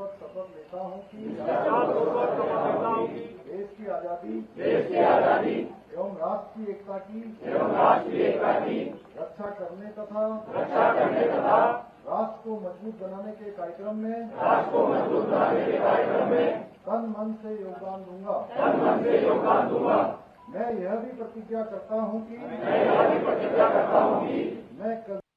पूर्वक शपथ लेता हूँ कि देश की आजादी एवं राष्ट्र की एकता की रक्षा करने तथा राष्ट्र को मजबूत बनाने के कार्यक्रम में तन मन से योगदान दूंगा। मैं यह भी प्रतिज्ञा करता हूँ कि मैं कभी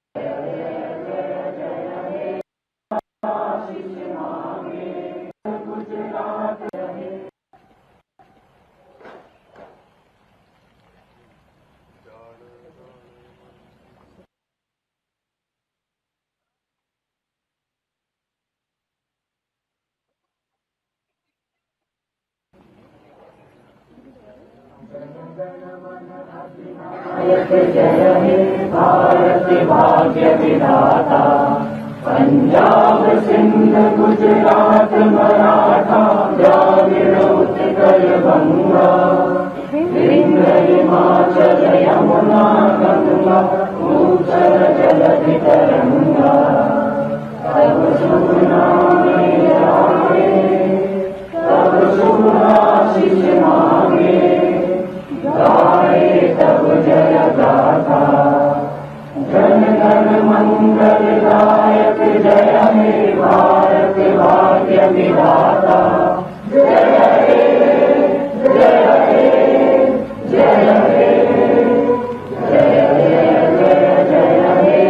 जय हे भारत भाग्य विधाता, पंजाब सिंध गुजरात मराठा द्राविड़ उत्कल गंगा, विंध्य हिमाचल यमुना गंगा उच्चल जलधि तरंगा, तब शुभ नामे आए, तब शुभ आशीष मांगे, गाए तब जय गाथा, जन गण मंगल दायक जय हे भारत भाग्य विधाता, जय हे जय हे जय हे जय जय हे।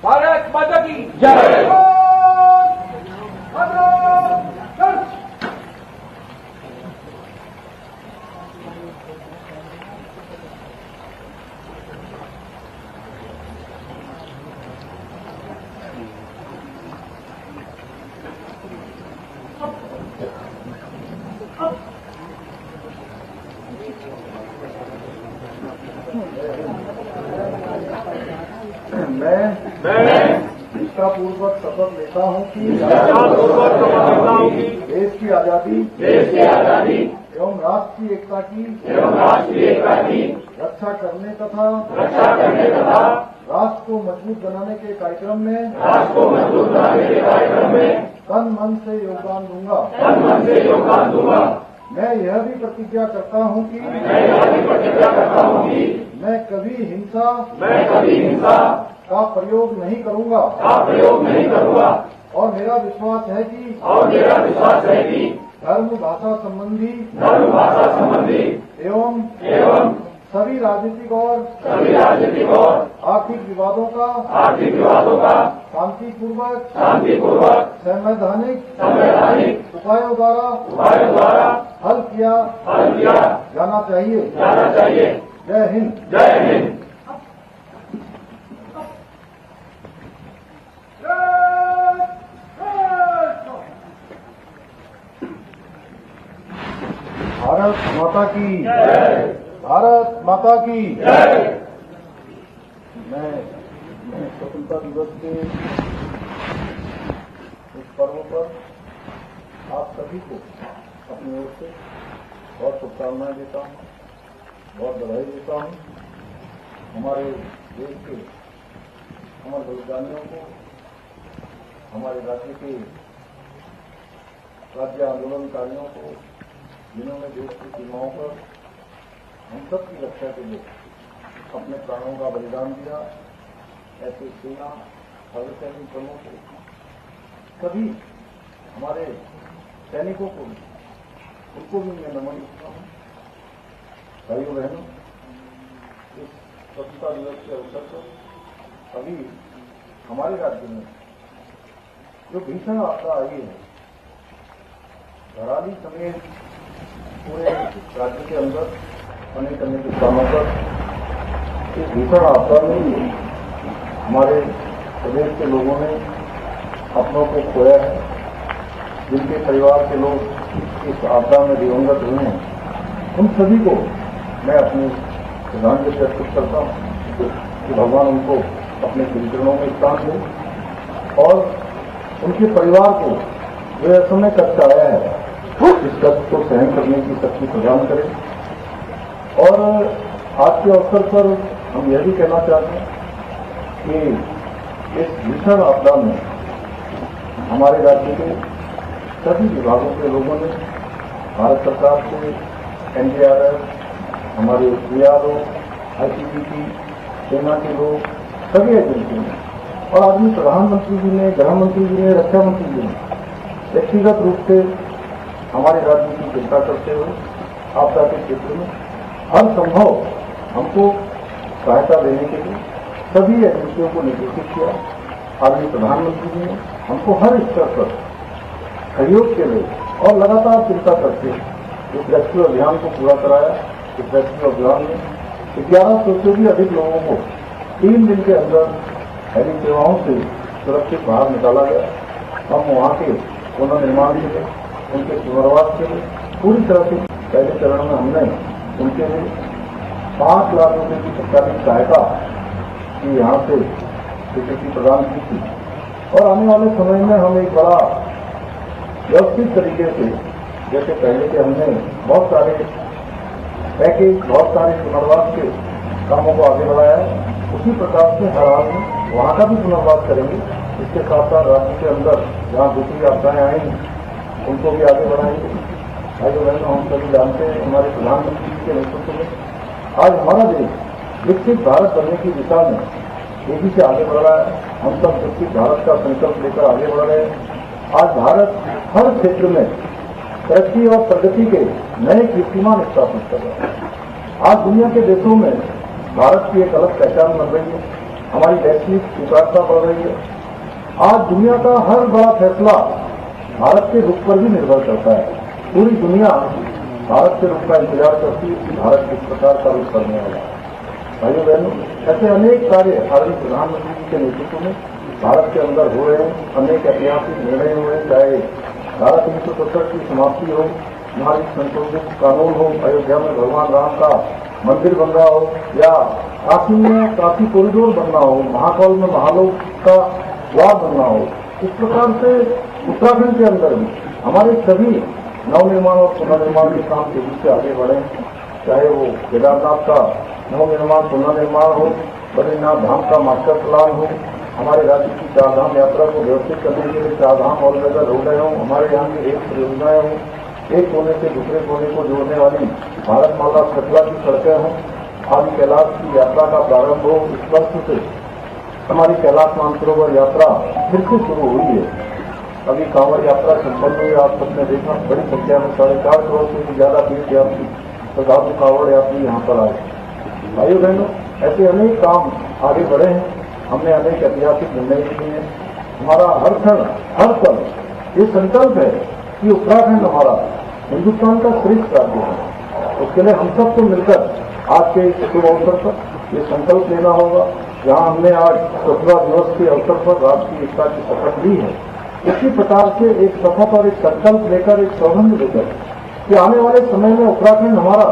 भारत माता की जय। मैं निष्ठापूर्वक शपथ लेता हूँ कि देश की आजादी एवं राष्ट्र की एकता की रक्षा करने तथा राष्ट्र को मजबूत बनाने के कार्यक्रम में तन मन से योगदान दूंगा। मैं यह भी प्रतिज्ञा करता हूँ कि मैं कभी हिंसा का प्रयोग नहीं करूंगा और मेरा विश्वास है कि धर्म भाषा संबंधी एवं सभी राजनीतिक और आर्थिक विवादों का शांतिपूर्वक संवैधानिक उपायों द्वारा हल किया जाना चाहिए। जय हिंद। जय हिंद। भारत माता की जय। भारत माता की जय। मैं स्वतंत्रता दिवस के इस पर्व पर आप सभी को अपनी ओर से बहुत शुभकामनाएं देता हूं, बहुत बधाई देता हूं। हमारे देश के अमर बलिदानियों को, हमारे राज्य के राज्य आंदोलनकारियों को, जिन्होंने देश की सीमाओं पर हम सब की रक्षा के लिए अपने प्राणों का बलिदान दिया, ऐसे सेना अर्धसैनिक बलों को, सभी हमारे सैनिकों को, उनको भी मैं नमन करता हूं। भाइयों बहनों, इस स्वतंत्रता दिवस के अवसर पर अभी हमारे राज्य में जो भीषण आपदा आई है, धराली समेत पूरे राज्य के अंदर अनेक अनेक स्थानों पर इस भीषण आपदा में हमारे प्रदेश के लोगों ने अपनों को खोया है। जिनके परिवार के लोग इस आपदा में दिवंगत हुए हैं, उन सभी को मैं अपनी श्रद्धांजलि अर्पित करता हूं कि भगवान उनको अपने चरणों में स्थान दे और उनके परिवार को जो असमय कष्ट आया है, इस कष्ट को सहन करने की शक्ति प्रदान करें। और आज के अवसर पर हम यह भी कहना चाहते हैं कि इस भीषण आपदा में हमारे राज्य के सभी विभागों के लोगों ने भारत सरकार से एनडीआरएफ, हमारे बीआरओ, आईटीबीपी, सेना के लोग, सभी एजेंसियों ने और आदमी प्रधानमंत्री जी ने, गृह मंत्री जी ने, रक्षा मंत्री जी ने व्यक्तिगत रूप से हमारे राज्य की चिंता करते हुए आपदा के क्षेत्र में हर संभव हमको सहायता देने के लिए सभी एजेंसियों को निर्देशित किया। आदरणीय प्रधानमंत्री जी ने हमको हर स्तर पर सहयोग के लिए और लगातार चिंता करके इस रेस्क्यू अभियान को पूरा कराया। इस रेस्क्यू अभियान में 1100 से भी अधिक लोगों को 3 दिन के अंदर हेली सेवाओं से सुरक्षित बाहर निकाला गया। हम वहां के पुनर्निर्माण के लिए, उनके पुनर्वास के लिए पूरी तरह से पहले चरण में हमने उनके लिए 5 लाख रुपए की सरकारी सहायता की यहाँ से स्वीकृति प्रदान की थी और आने वाले समय में हम एक बड़ा व्यवस्थित तरीके से, जैसे पहले के हमने बहुत सारे पैकेज, बहुत सारे पुनर्वास के कामों को आगे बढ़ाया है, उसी प्रकार से हर हाल में वहाँ का भी पुनर्वास करेंगे। इसके साथ साथ राज्य के अंदर जहाँ दूसरी आपदाएं आएंगी उनको भी आगे बढ़ाएंगे। भाइयों बहनों, हम सभी जानते हैं हमारे प्रधानमंत्री जी के नेतृत्व में आज हमारा देश विकसित भारत बनने की दिशा में तेजी से आगे बढ़ रहा है। हम सब विकसित भारत का संकल्प लेकर आगे बढ़ रहे हैं। आज भारत हर क्षेत्र में तरक्की और प्रगति के नए कीर्तिमान स्थापित कर रहा है। आज दुनिया के देशों में भारत की एक अलग पहचान बन रही है। हमारी वैश्विक स्वीकार्यता बढ़ रही है। आज दुनिया का हर बड़ा फैसला भारत के रुख पर भी निर्भर करता है। पूरी दुनिया भारत के रुख का इंतजार करती है कि भारत किस प्रकार का रुख करने वाला है। भाइयों बहनों, ऐसे अनेक कार्य आदरणीय प्रधानमंत्री जी के नेतृत्व में भारत के अंदर हो रहे हैं। अनेक ऐतिहासिक निर्णय हुए, चाहे धारा 370 की समाप्ति हो, नागरिक संशोधित कानून हो, अयोध्या में भगवान राम का मंदिर बन रहा हो, या काशी में काशी कॉरिडोर बनना हो, महाकाल में महालोक का द्वार बनना हो। इस प्रकार से उत्तराखंड के अंदर भी हमारे सभी नवनिर्माण और पुनर्निर्माण के काम तेजी से आगे बढ़े। चाहे वो केदारनाथ का नवनिर्माण पुनर्निर्माण हो, बद्रीनाथ धाम का मास्टर प्लान हो, हमारे राज्य की 4 धाम यात्रा को व्यवस्थित करने के लिए 4 धाम ऑल वेदर रोडें हों, हमारे यहाँ की रेल परियोजनाएं हों, एक कोने से दूसरे कोने को जोड़ने वाली भारत माला श्रृंखला की सड़कें हों, आदि कैलाश की यात्रा का प्रारंभ हो। इस वर्ष से हमारी कैलाश मानसरोवर यात्रा फिर से शुरू हुई है। अभी कांवड़ यात्रा संपन्न हुई, आप सबने देखा बड़ी संख्या में 4.5 करोड़ से भी ज्यादा तीर्थ यात्री श्रद्धालु कांवड़ यात्री यहाँ पर आए। भाइयों बहनों, ऐसे अनेक काम आगे बढ़े हैं। हमने अनेक ऐतिहासिक निर्णय लिए हैं। हमारा हर क्षण हर पल ये संकल्प है कि उत्तराखंड हमारा हिंदुस्तान का श्रेष्ठ राज्य है। उसके लिए हम सबको मिलकर आज के इस शुभ अवसर पर ये संकल्प लेना होगा। जहां हमने आज स्वतंत्रता दिवस के अवसर पर राष्ट्र की एकता की शपथ ली है, इसी प्रकार से एक शपथ और एक संकल्प लेकर, एक सौगंध लेकर कि आने वाले समय में उत्तराखंड हमारा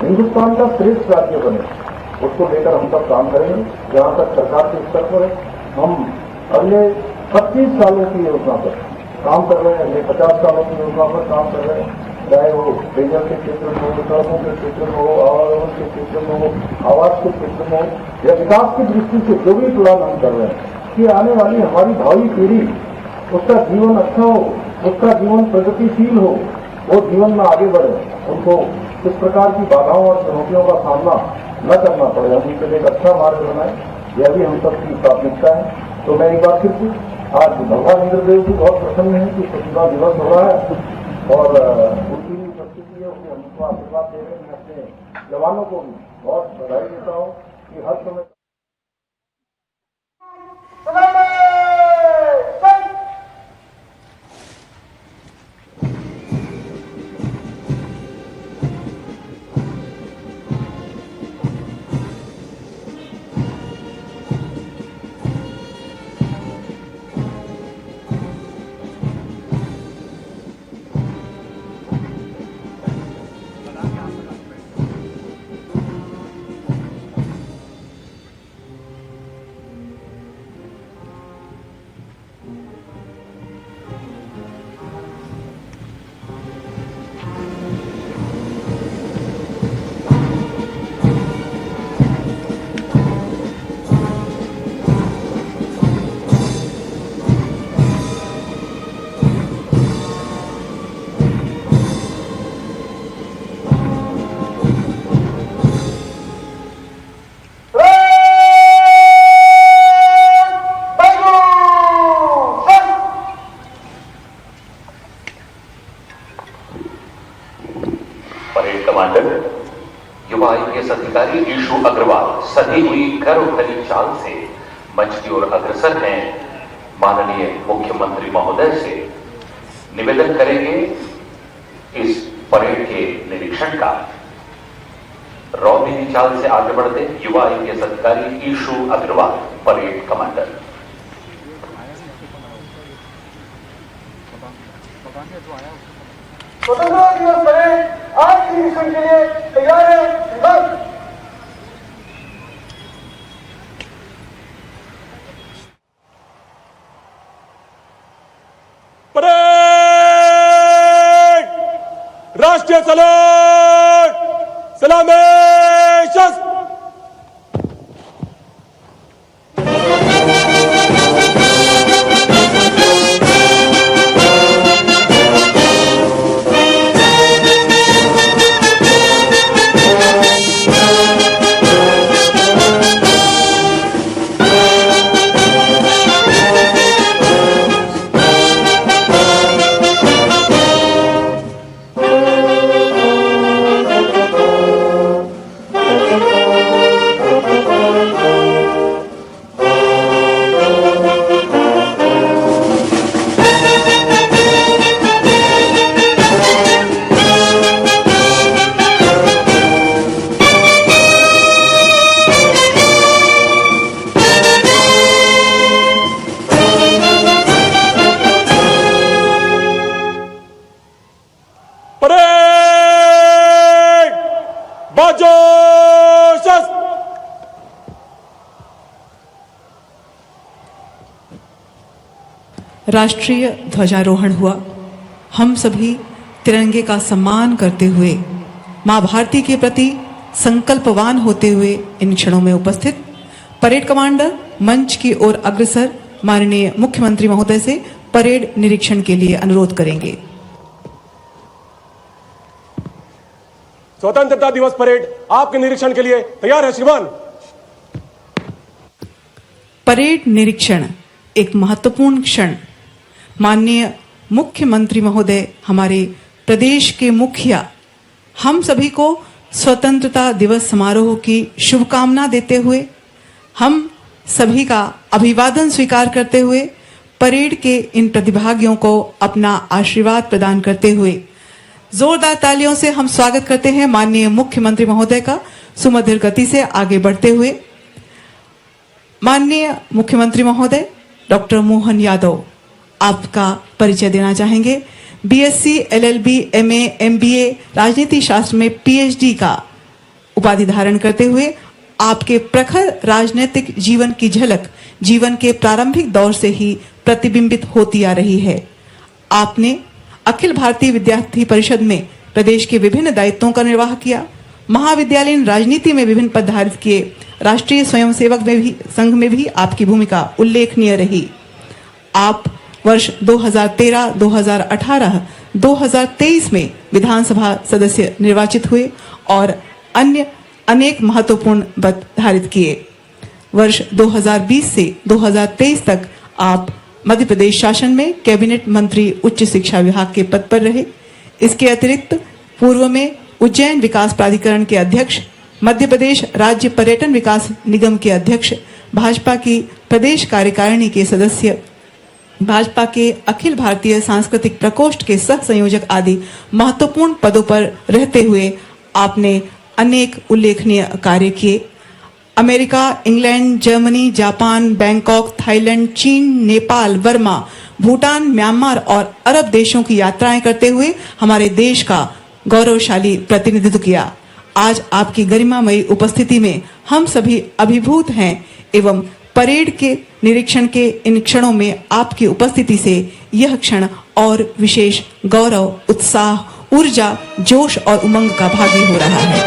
हिंदुस्तान का श्रेष्ठ राज्य बने, उसको लेकर हम सब काम करेंगे। जहां तक सरकार के स्तर पर है, हम अगले 25 सालों की योजना पर काम कर रहे हैं, अगले 50 सालों की योजना पर काम कर रहे हैं। चाहे वो पेयजल के क्षेत्र में हो, सड़कों के क्षेत्र में हो, आवागमन के क्षेत्र में हो, आवास के क्षेत्र में हो, या विकास की दृष्टि से जो भी प्लान हम कर रहे हैं कि आने वाली हमारी भावी पीढ़ी, उसका जीवन अच्छा हो, उसका जीवन प्रगतिशील हो, वो जीवन में आगे बढ़े, उनको इस प्रकार की बाधाओं और चुनौतियों का सामना न करना पड़े, हम उनके लिए एक अच्छा मार्ग बनाए। यह भी हम सबकी प्राथमिकता है। तो मैं एक बार फिर से आज भगवान इंद्रदेव जी बहुत प्रसन्न है कि स्वतंत्रता दिवस हो रहा है और उनकी भी उपस्थिति है, उनके हमको आशीर्वाद दे रहे हैं। मैं अपने जवानों को भी बहुत बधाई देता हूँ कि हर समय सम्मान से मंच की ओर अग्रसर हैं, माननीय मुख्यमंत्री महोदय से निवेदन करेंगे इस परेड के निरीक्षण का। रौदीनी चाल से आगे बढ़ते युवा आईपीएस अधिकारी ईशु अग्रवाल, परेड कमांडर। स्वतंत्रता दिवस परेड आज की मिशन के लिए तैयार है। बस परेड, राष्ट्रीय सलाम, सलामे शस्त्र। राष्ट्रीय ध्वजारोहण हुआ। हम सभी तिरंगे का सम्मान करते हुए मां भारती के प्रति संकल्पवान होते हुए इन क्षणों में उपस्थित परेड कमांडर मंच की ओर अग्रसर माननीय मुख्यमंत्री महोदय से परेड निरीक्षण के लिए अनुरोध करेंगे। स्वतंत्रता दिवस परेड आपके निरीक्षण के लिए तैयार है श्रीमान। परेड निरीक्षण एक महत्वपूर्ण क्षण। माननीय मुख्यमंत्री महोदय, हमारे प्रदेश के मुखिया, हम सभी को स्वतंत्रता दिवस समारोह की शुभकामना देते हुए, हम सभी का अभिवादन स्वीकार करते हुए, परेड के इन प्रतिभागियों को अपना आशीर्वाद प्रदान करते हुए जोरदार तालियों से हम स्वागत करते हैं माननीय मुख्यमंत्री महोदय का। सुमधुर गति से आगे बढ़ते हुए माननीय मुख्यमंत्री महोदय डॉक्टर मोहन यादव आपका परिचय देना चाहेंगे। बीएससी, एलएलबी, एमए, एमबीए, राजनीति शास्त्र में पीएचडी का उपाधि धारण करते हुए आपके प्रखर राजनीतिक जीवन की झलक जीवन के प्रारंभिक दौर से ही प्रतिबिंबित होती आ रही है। आपने अखिल भारतीय विद्यार्थी परिषद में प्रदेश के विभिन्न दायित्वों का निर्वाह किया। महाविद्यालयीन राजनीति में विभिन्न पद धारित किए। राष्ट्रीय स्वयंसेवक में भी संघ में भी आपकी भूमिका उल्लेखनीय रही। आप वर्ष 2013, 2018, 2023 में विधानसभा सदस्य निर्वाचित हुए और अन्य अनेक महत्वपूर्ण पद धारित किए। वर्ष 2020 से 2023 तक आप मध्य प्रदेश शासन में कैबिनेट मंत्री उच्च शिक्षा विभाग के पद पर रहे। इसके अतिरिक्त पूर्व में उज्जैन विकास प्राधिकरण के अध्यक्ष, मध्य प्रदेश राज्य पर्यटन विकास निगम के अध्यक्ष, भाजपा की प्रदेश कार्यकारिणी के सदस्य, भाजपा के अखिल भारतीय सांस्कृतिक प्रकोष्ठ के सह संयोजक आदि महत्वपूर्ण पदों पर रहते हुए आपने अनेक उल्लेखनीय कार्य किए। America, England, Germany, Japan, Bangkok, Thailand, चीन, नेपाल, वर्मा, भूटान, म्यांमार और अरब देशों की यात्राएं करते हुए हमारे देश का गौरवशाली प्रतिनिधित्व किया। आज आपकी गरिमामयी उपस्थिति में हम सभी अभिभूत हैं एवं परेड के निरीक्षण के इन क्षणों में आपकी उपस्थिति से यह क्षण और विशेष गौरव, उत्साह, ऊर्जा, जोश और उमंग का भागी हो रहा है।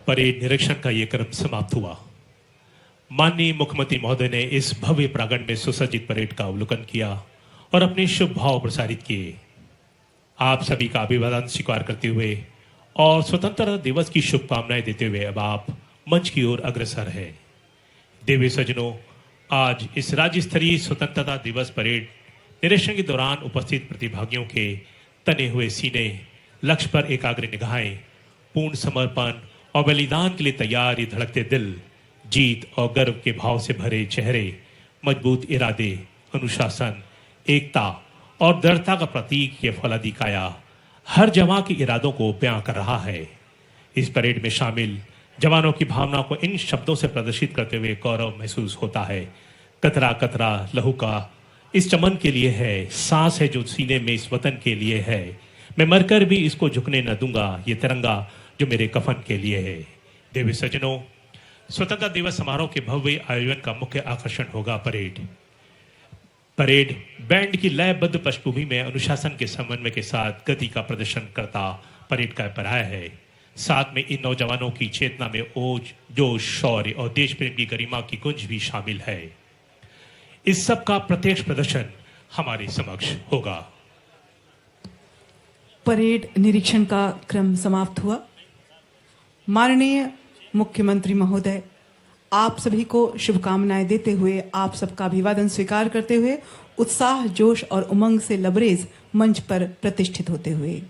परेड निरीक्षण का ये क्रम समाप्त हुआ। माननीय मुख्यमंत्री महोदय ने इस भव्य प्रांगण में सुसज्जित परेड का अवलोकन किया और अपने शुभ भाव प्रसारित किए। आप सभी का अभिवादन स्वीकार करते हुए और स्वतंत्रता दिवस की शुभकामनाएं देते हुए अब आप मंच की ओर अग्रसर है। देवी सज्जनों, आज इस राज्य स्तरीय स्वतंत्रता दिवस परेड निरीक्षण के दौरान उपस्थित प्रतिभागियों के तने हुए सीने, लक्ष्य पर एकाग्र निगाहें, पूर्ण समर्पण और बलिदान के लिए तैयार ये धड़कते दिल, जीत और गर्व के भाव से भरे चेहरे, मजबूत इरादे, अनुशासन, एकता और दृढ़ता का प्रतीक ये फौलादी काया हर जवान के इरादों को बयां कर रहा है। इस परेड में शामिल जवानों की भावना को इन शब्दों से प्रदर्शित करते हुए गौरव महसूस होता है। कतरा कतरा लहू का इस चमन के लिए है, सांस है जो सीने में इस वतन के लिए है, मैं मरकर भी इसको झुकने न दूंगा, ये तिरंगा जो मेरे कफन के लिए है। देवी सज्जनों, स्वतंत्रता दिवस समारोह के भव्य आयोजन का मुख्य आकर्षण होगा परेड। परेड बैंड की लयबद्ध पृष्ठभूमि में अनुशासन के समन्वय के साथ गति का प्रदर्शन करता परेड का पर्याय है। साथ में इन नौजवानों की चेतना में ओज, जोश, शौर्य और देश प्रेम की गरिमा की गुंज भी शामिल है। इस सब का प्रत्यक्ष प्रदर्शन हमारे समक्ष होगा। परेड निरीक्षण का क्रम समाप्त हुआ। माननीय मुख्यमंत्री महोदय, आप सभी को शुभकामनाएं देते हुए, आप सबका अभिवादन स्वीकार करते हुए, उत्साह, जोश और उमंग से लबरेज मंच पर प्रतिष्ठित होते हुए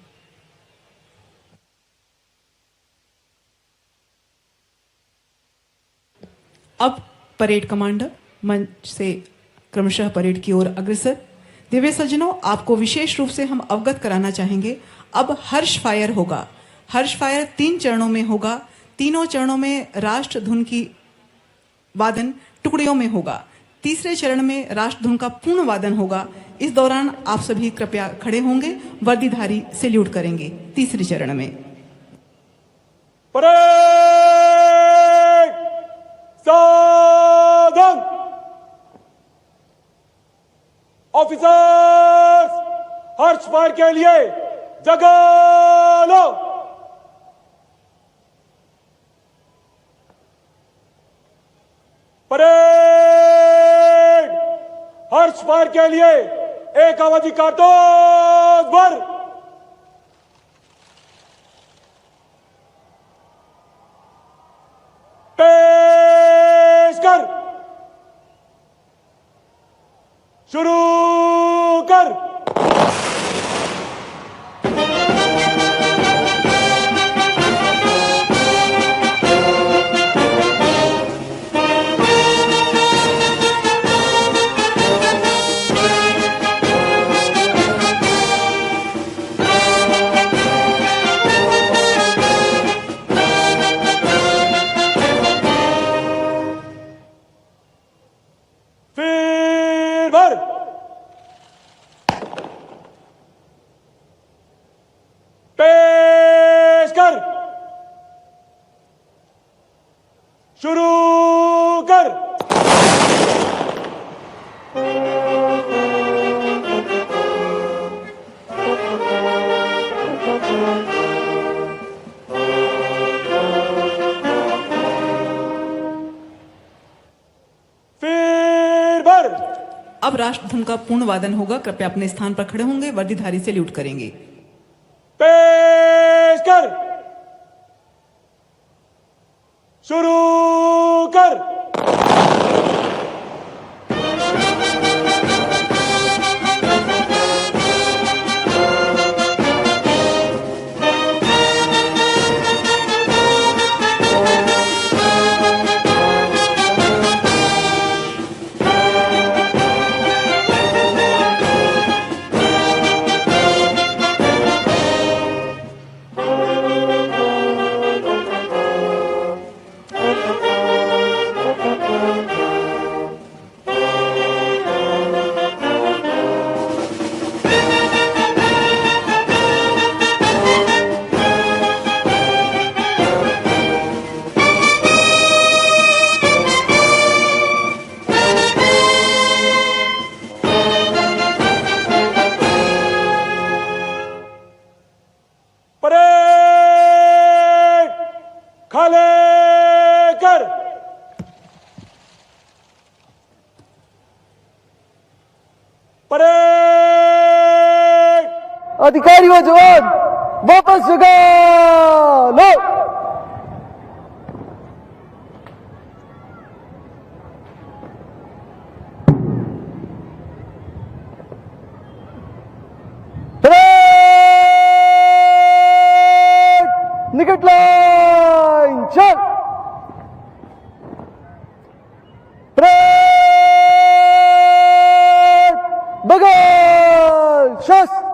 अब परेड कमांडर मंच से क्रमशः परेड की ओर अग्रसर। दिव्य सज्जनों, आपको विशेष रूप से हम अवगत कराना चाहेंगे, अब हर्ष फायर होगा। हर्ष फायर 3 चरणों में होगा। तीनों चरणों में राष्ट्र धुन की वादन टुकड़ियों में होगा। तीसरे चरण में राष्ट्र धुन का पूर्ण वादन होगा। इस दौरान आप सभी कृपया खड़े होंगे, वर्दीधारी सैल्यूट करेंगे। तीसरे चरण में परेड साधन, ऑफिसर्स हर्ष फायर के लिए जगह लो। परेड हर्ष फायर के लिए एक अवधि कारतूस भर। पेश कर, शुरू कर। फिर भर, पेश कर, शुरू कर। फिर भर। अब राष्ट्र धुन का पूर्ण वादन होगा। कृपया अपने स्थान पर खड़े होंगे, वर्दीधारी सैल्यूट करेंगे। पेश कर, शुरू कर। परेड खाले अधिकारी व जवान वापस जगा लो। निकट लाइन चल। बगल शस्त्र।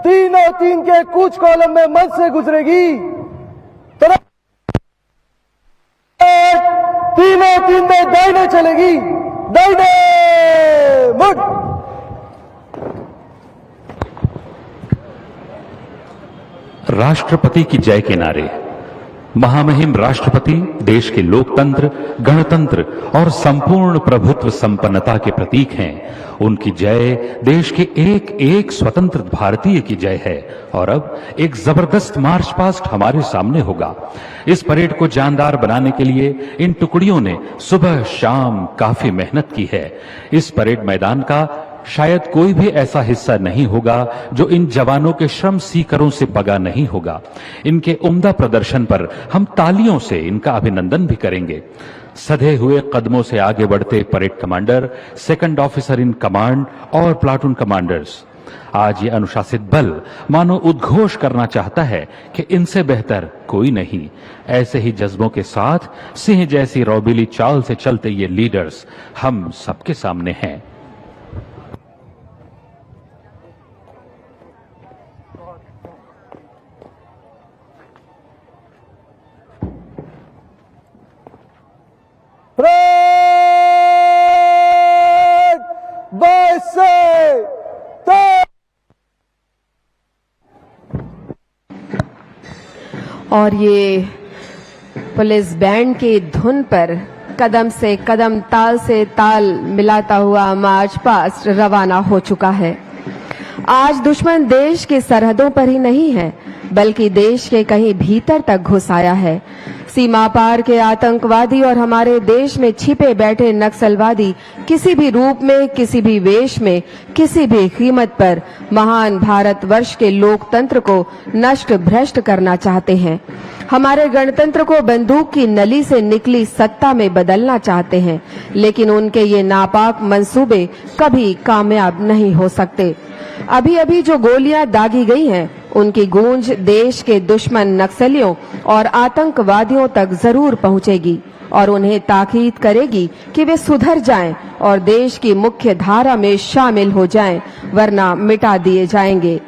तीनों तीन के कूच कॉलम में मंच से गुजरेगी। तीनों तीन में दाहिने चलेगी। दाहिने मुड़। राष्ट्रपति की जय के नारे। महामहिम राष्ट्रपति देश के लोकतंत्र, गणतंत्र और संपूर्ण प्रभुत्व संपन्नता के प्रतीक हैं। उनकी जय देश के एक एक स्वतंत्र भारतीय की जय है। और अब एक जबरदस्त मार्च पास्ट हमारे सामने होगा। इस परेड को जानदार बनाने के लिए इन टुकड़ियों ने सुबह शाम काफी मेहनत की है। इस परेड मैदान का शायद कोई भी ऐसा हिस्सा नहीं होगा जो इन जवानों के श्रम सीकरों से पगा नहीं होगा। इनके उम्दा प्रदर्शन पर हम तालियों से इनका अभिनंदन भी करेंगे। सधे हुए कदमों से आगे बढ़ते parade commander, second officer in command और प्लाटून कमांडर्स। आज ये अनुशासित बल मानो उद्घोष करना चाहता है कि इनसे बेहतर कोई नहीं। ऐसे ही जज्बों के साथ सिंह जैसी रौबीली चाल से चलते ये लीडर्स हम सबके सामने हैं। और ये पुलिस बैंड की धुन पर कदम से कदम, ताल से ताल मिलाता हुआ मार्च पास्ट रवाना हो चुका है। आज दुश्मन देश की सरहदों पर ही नहीं है बल्कि देश के कहीं भीतर तक घुस आया है। सीमा पार के आतंकवादी और हमारे देश में छिपे बैठे नक्सलवादी किसी भी रूप में, किसी भी वेश में, किसी भी कीमत पर महान भारतवर्ष के लोकतंत्र को नष्ट भ्रष्ट करना चाहते हैं। हमारे गणतंत्र को बंदूक की नली से निकली सत्ता में बदलना चाहते हैं, लेकिन उनके ये नापाक मंसूबे कभी कामयाब नहीं हो सकते। अभी अभी जो गोलियां दागी गई हैं, उनकी गूंज देश के दुश्मन नक्सलियों और आतंकवादियों तक जरूर पहुंचेगी और उन्हें ताकीद करेगी कि वे सुधर जाएं और देश की मुख्य धारा में शामिल हो जाएं, वरना मिटा दिए जाएंगे।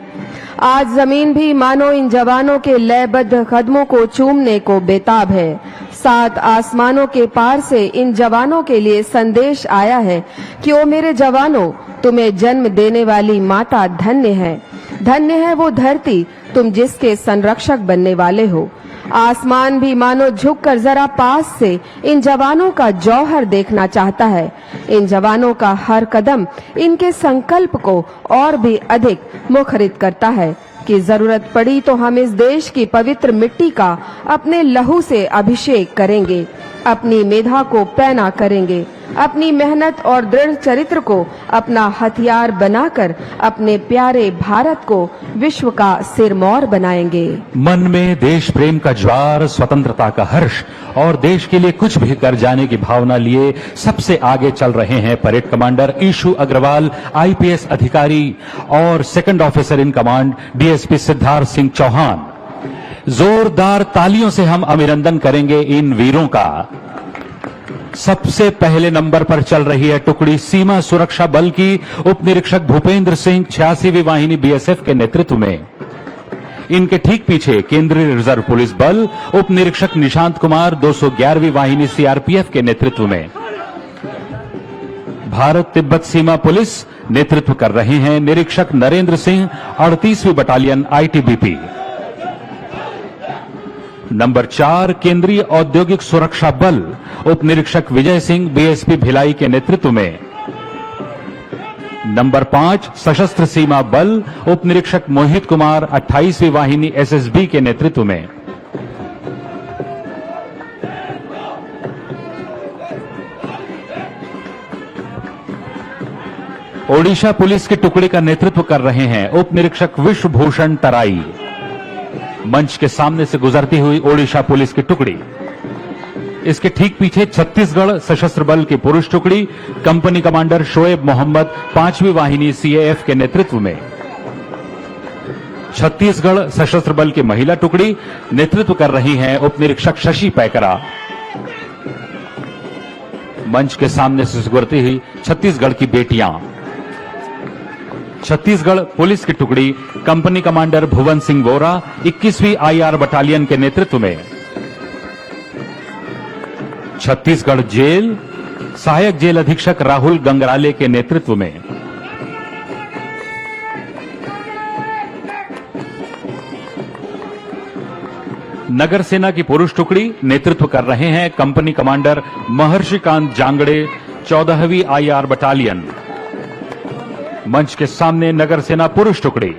आज जमीन भी मानो इन जवानों के लयबद्ध कदमों को चूमने को बेताब है। 7 आसमानों के पार से इन जवानों के लिए संदेश आया है कि ओ मेरे जवानों, तुम्हें जन्म देने वाली माता धन्य है। धन्य है वो धरती तुम जिसके संरक्षक बनने वाले हो। आसमान भी मानो झुककर जरा पास से इन जवानों का जौहर देखना चाहता है। इन जवानों का हर कदम इनके संकल्प को और भी अधिक मुखरित करता है कि जरूरत पड़ी तो हम इस देश की पवित्र मिट्टी का अपने लहू से अभिषेक करेंगे, अपनी मेधा को पैना करेंगे, अपनी मेहनत और दृढ़ चरित्र को अपना हथियार बनाकर अपने प्यारे भारत को विश्व का सिरमौर बनाएंगे। मन में देश प्रेम का ज्वार, स्वतंत्रता का हर्ष और देश के लिए कुछ भी कर जाने की भावना लिए सबसे आगे चल रहे हैं parade commander Ishu Agarwal, IPS अधिकारी और second officer in command DSP Siddharth Singh Chauhan. जोरदार तालियों से हम अभिनंदन करेंगे इन वीरों का। सबसे पहले नंबर पर चल रही है टुकड़ी सीमा सुरक्षा बल की उप निरीक्षक भूपेंद्र सिंह 86वीं वाहिनी बीएसएफ के नेतृत्व में। इनके ठीक पीछे केंद्रीय रिजर्व पुलिस बल उप निरीक्षक निशांत कुमार 211वीं वाहिनी सीआरपीएफ के नेतृत्व में। भारत तिब्बत सीमा पुलिस नेतृत्व कर रहे हैं निरीक्षक नरेंद्र सिंह 38वीं बटालियन आईटीबीपी। नंबर 4 केंद्रीय औद्योगिक सुरक्षा बल उप निरीक्षक विजय सिंह बीएसपी भिलाई के नेतृत्व में। नंबर 5 सशस्त्र सीमा बल उप निरीक्षक मोहित कुमार 28वीं वाहिनी एसएसबी के नेतृत्व में। ओडिशा पुलिस की टुकड़ी का नेतृत्व कर रहे हैं उप निरीक्षक विश्वभूषण तराई। मंच के सामने से गुजरती हुई ओडिशा पुलिस की टुकड़ी, इसके ठीक पीछे छत्तीसगढ़ सशस्त्र बल की पुरुष टुकड़ी कंपनी कमांडर शोएब मोहम्मद 5वीं वाहिनी सीएएफ के नेतृत्व में। छत्तीसगढ़ सशस्त्र बल की महिला टुकड़ी नेतृत्व कर रही हैं उप निरीक्षक शशि पैकरा। मंच के सामने से गुजरती हुई छत्तीसगढ़ की बेटियां। छत्तीसगढ़ पुलिस की टुकड़ी कंपनी कमांडर भुवन सिंह वोरा 21वीं आईआर बटालियन के नेतृत्व में। छत्तीसगढ़ जेल सहायक जेल अधीक्षक राहुल गंगराले के नेतृत्व में। नगर सेना की पुरुष टुकड़ी नेतृत्व कर रहे हैं कंपनी कमांडर महर्षिकांत जांगड़े 14वीं आईआर बटालियन। मंच के सामने नगर सेना पुरुष टुकड़ी,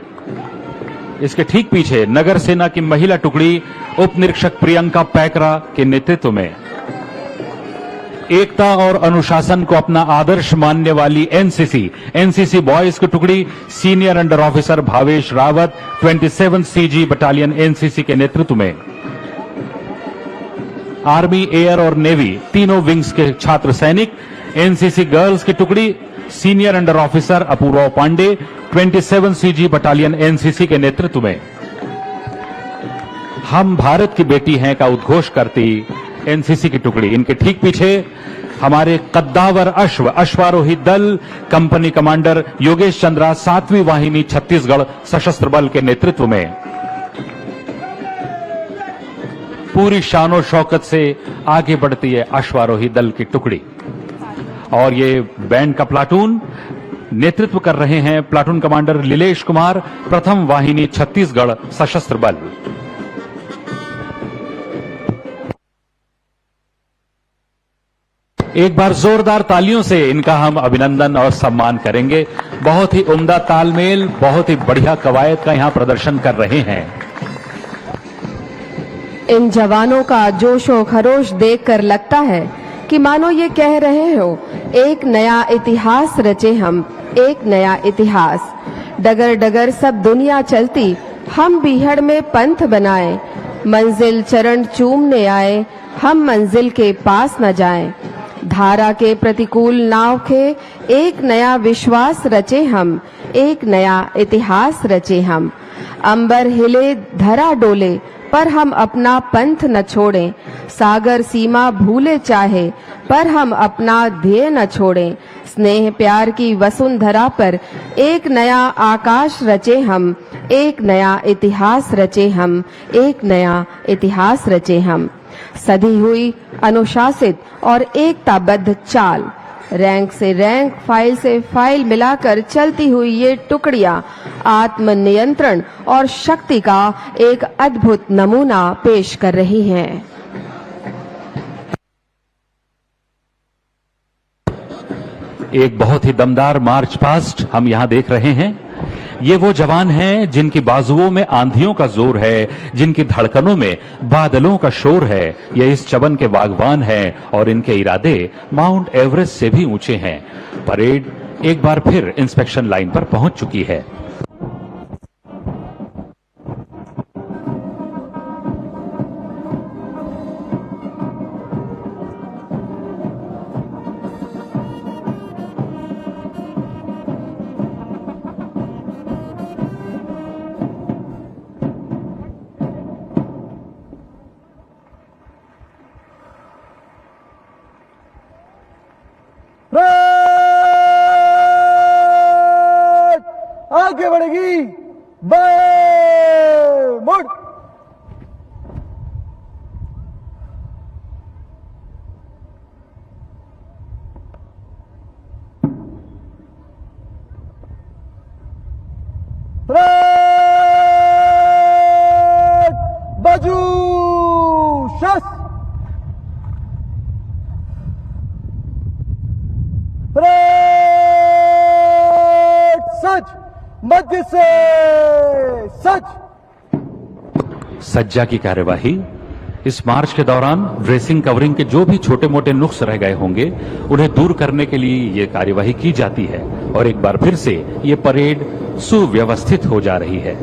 इसके ठीक पीछे नगर सेना की महिला टुकड़ी उप निरीक्षक प्रियंका पैकरा के नेतृत्व में। एकता और अनुशासन को अपना आदर्श मानने वाली एनसीसी बॉयज की टुकड़ी senior under officer Bhavesh Rawat 27 CG battalion NCC के नेतृत्व में। आर्मी, एयर और नेवी तीनों विंग्स के छात्र सैनिक एनसीसी गर्ल्स की टुकड़ी senior under officer Apoorva Pandey 27 CG battalion NCC के नेतृत्व में। हम भारत की बेटी हैं का उद्घोष करती एनसीसी की टुकड़ी, इनके ठीक पीछे हमारे कद्दावर अश्वारोही दल कंपनी कमांडर योगेश चंद्रा 7वीं वाहिनी छत्तीसगढ़ सशस्त्र बल के नेतृत्व में। पूरी शानो शौकत से आगे बढ़ती है अश्वारोही दल की टुकड़ी और ये बैंड का प्लाटून नेतृत्व कर रहे हैं प्लाटून कमांडर लीलेश कुमार 1म वाहिनी छत्तीसगढ़ सशस्त्र बल। एक बार जोरदार तालियों से इनका हम अभिनंदन और सम्मान करेंगे। बहुत ही उम्दा तालमेल, बहुत ही बढ़िया कवायद का यहां प्रदर्शन कर रहे हैं। इन जवानों का जोशो खरोश देखकर लगता है कि मानो ये कह रहे हो, एक नया इतिहास रचे हम, एक नया इतिहास। डगर डगर सब दुनिया चलती, हम बीहड़ में पंथ बनाए। मंजिल चरण चूमने आए, हम मंजिल के पास न जाएं। धारा के प्रतिकूल नाव के एक नया विश्वास रचे हम, एक नया इतिहास रचे हम। अंबर हिले धरा डोले, पर हम अपना पंथ न छोड़ें। सागर सीमा भूले चाहे, पर हम अपना ध्येय न छोड़ें। स्नेह प्यार की वसुंधरा पर एक नया आकाश रचे हम, एक नया इतिहास रचे हम, एक नया इतिहास रचे हम। सधी हुई अनुशासित और एकताबद्ध चाल, रैंक से रैंक, फाइल से फाइल मिलाकर चलती हुई ये टुकड़ियां आत्मनियंत्रण और शक्ति का एक अद्भुत नमूना पेश कर रही हैं। एक बहुत ही दमदार मार्च पास्ट हम यहां देख रहे हैं। ये वो जवान हैं जिनकी बाजुओं में आंधियों का जोर है, जिनकी धड़कनों में बादलों का शोर है। ये इस चमन के बागवान हैं और इनके इरादे माउंट एवरेस्ट से भी ऊंचे हैं। परेड एक बार फिर इंस्पेक्शन लाइन पर पहुंच चुकी है। आगे बढ़ेगी, बाएं मुड़। बाजू शस, सच, मध्य से सच। सज्जा की कार्यवाही इस मार्च के दौरान ड्रेसिंग कवरिंग के जो भी छोटे मोटे नुक्स रह गए होंगे उन्हें दूर करने के लिए ये कार्यवाही की जाती है और एक बार फिर से ये परेड सुव्यवस्थित हो जा रही है।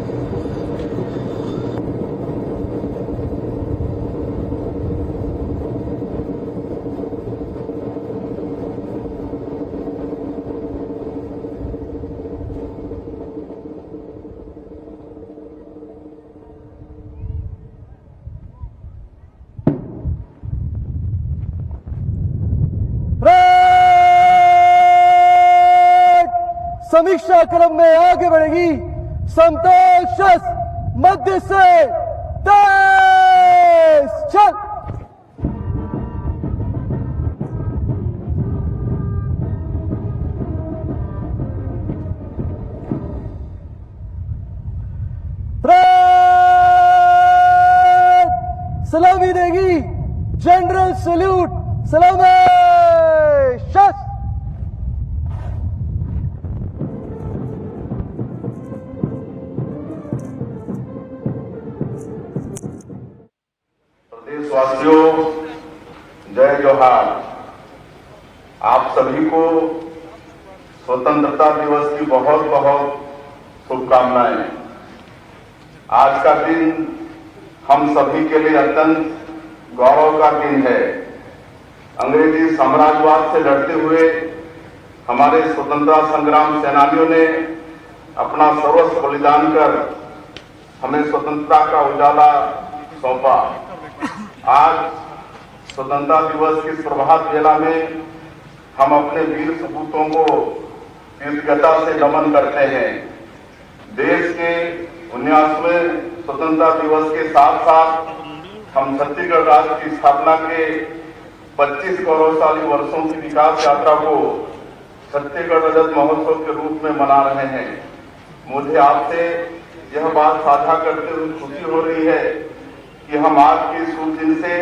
समीक्षा क्रम में आगे बढ़ेगी। समतल शस्त्र मध्य से 10 चल। सलामी देगी जनरल सैल्यूट। सलामी शस्त्र। देशवासियों, जय जोहार। आप सभी को स्वतंत्रता दिवस की बहुत बहुत शुभकामनाएं। आज का दिन हम सभी के लिए अत्यंत गौरव का दिन है। अंग्रेजी साम्राज्यवाद से लड़ते हुए हमारे स्वतंत्रता संग्राम सेनानियों ने अपना सर्वस्व बलिदान कर हमें स्वतंत्रता का उजाला सौंपा। आज स्वतंत्रता दिवस की प्रभात बेला में हम अपने वीर सपूतों को कृतज्ञता से नमन करते हैं। देश के 19वें स्वतंत्रता दिवस के साथ साथ हम छत्तीसगढ़ राज्य की स्थापना के 25 गौरवशाली वर्षों की विकास यात्रा को छत्तीसगढ़ रजत महोत्सव के रूप में मना रहे हैं। मुझे आपसे यह बात साझा करते हुए खुशी हो रही है कि हम आज के शुभ दिन से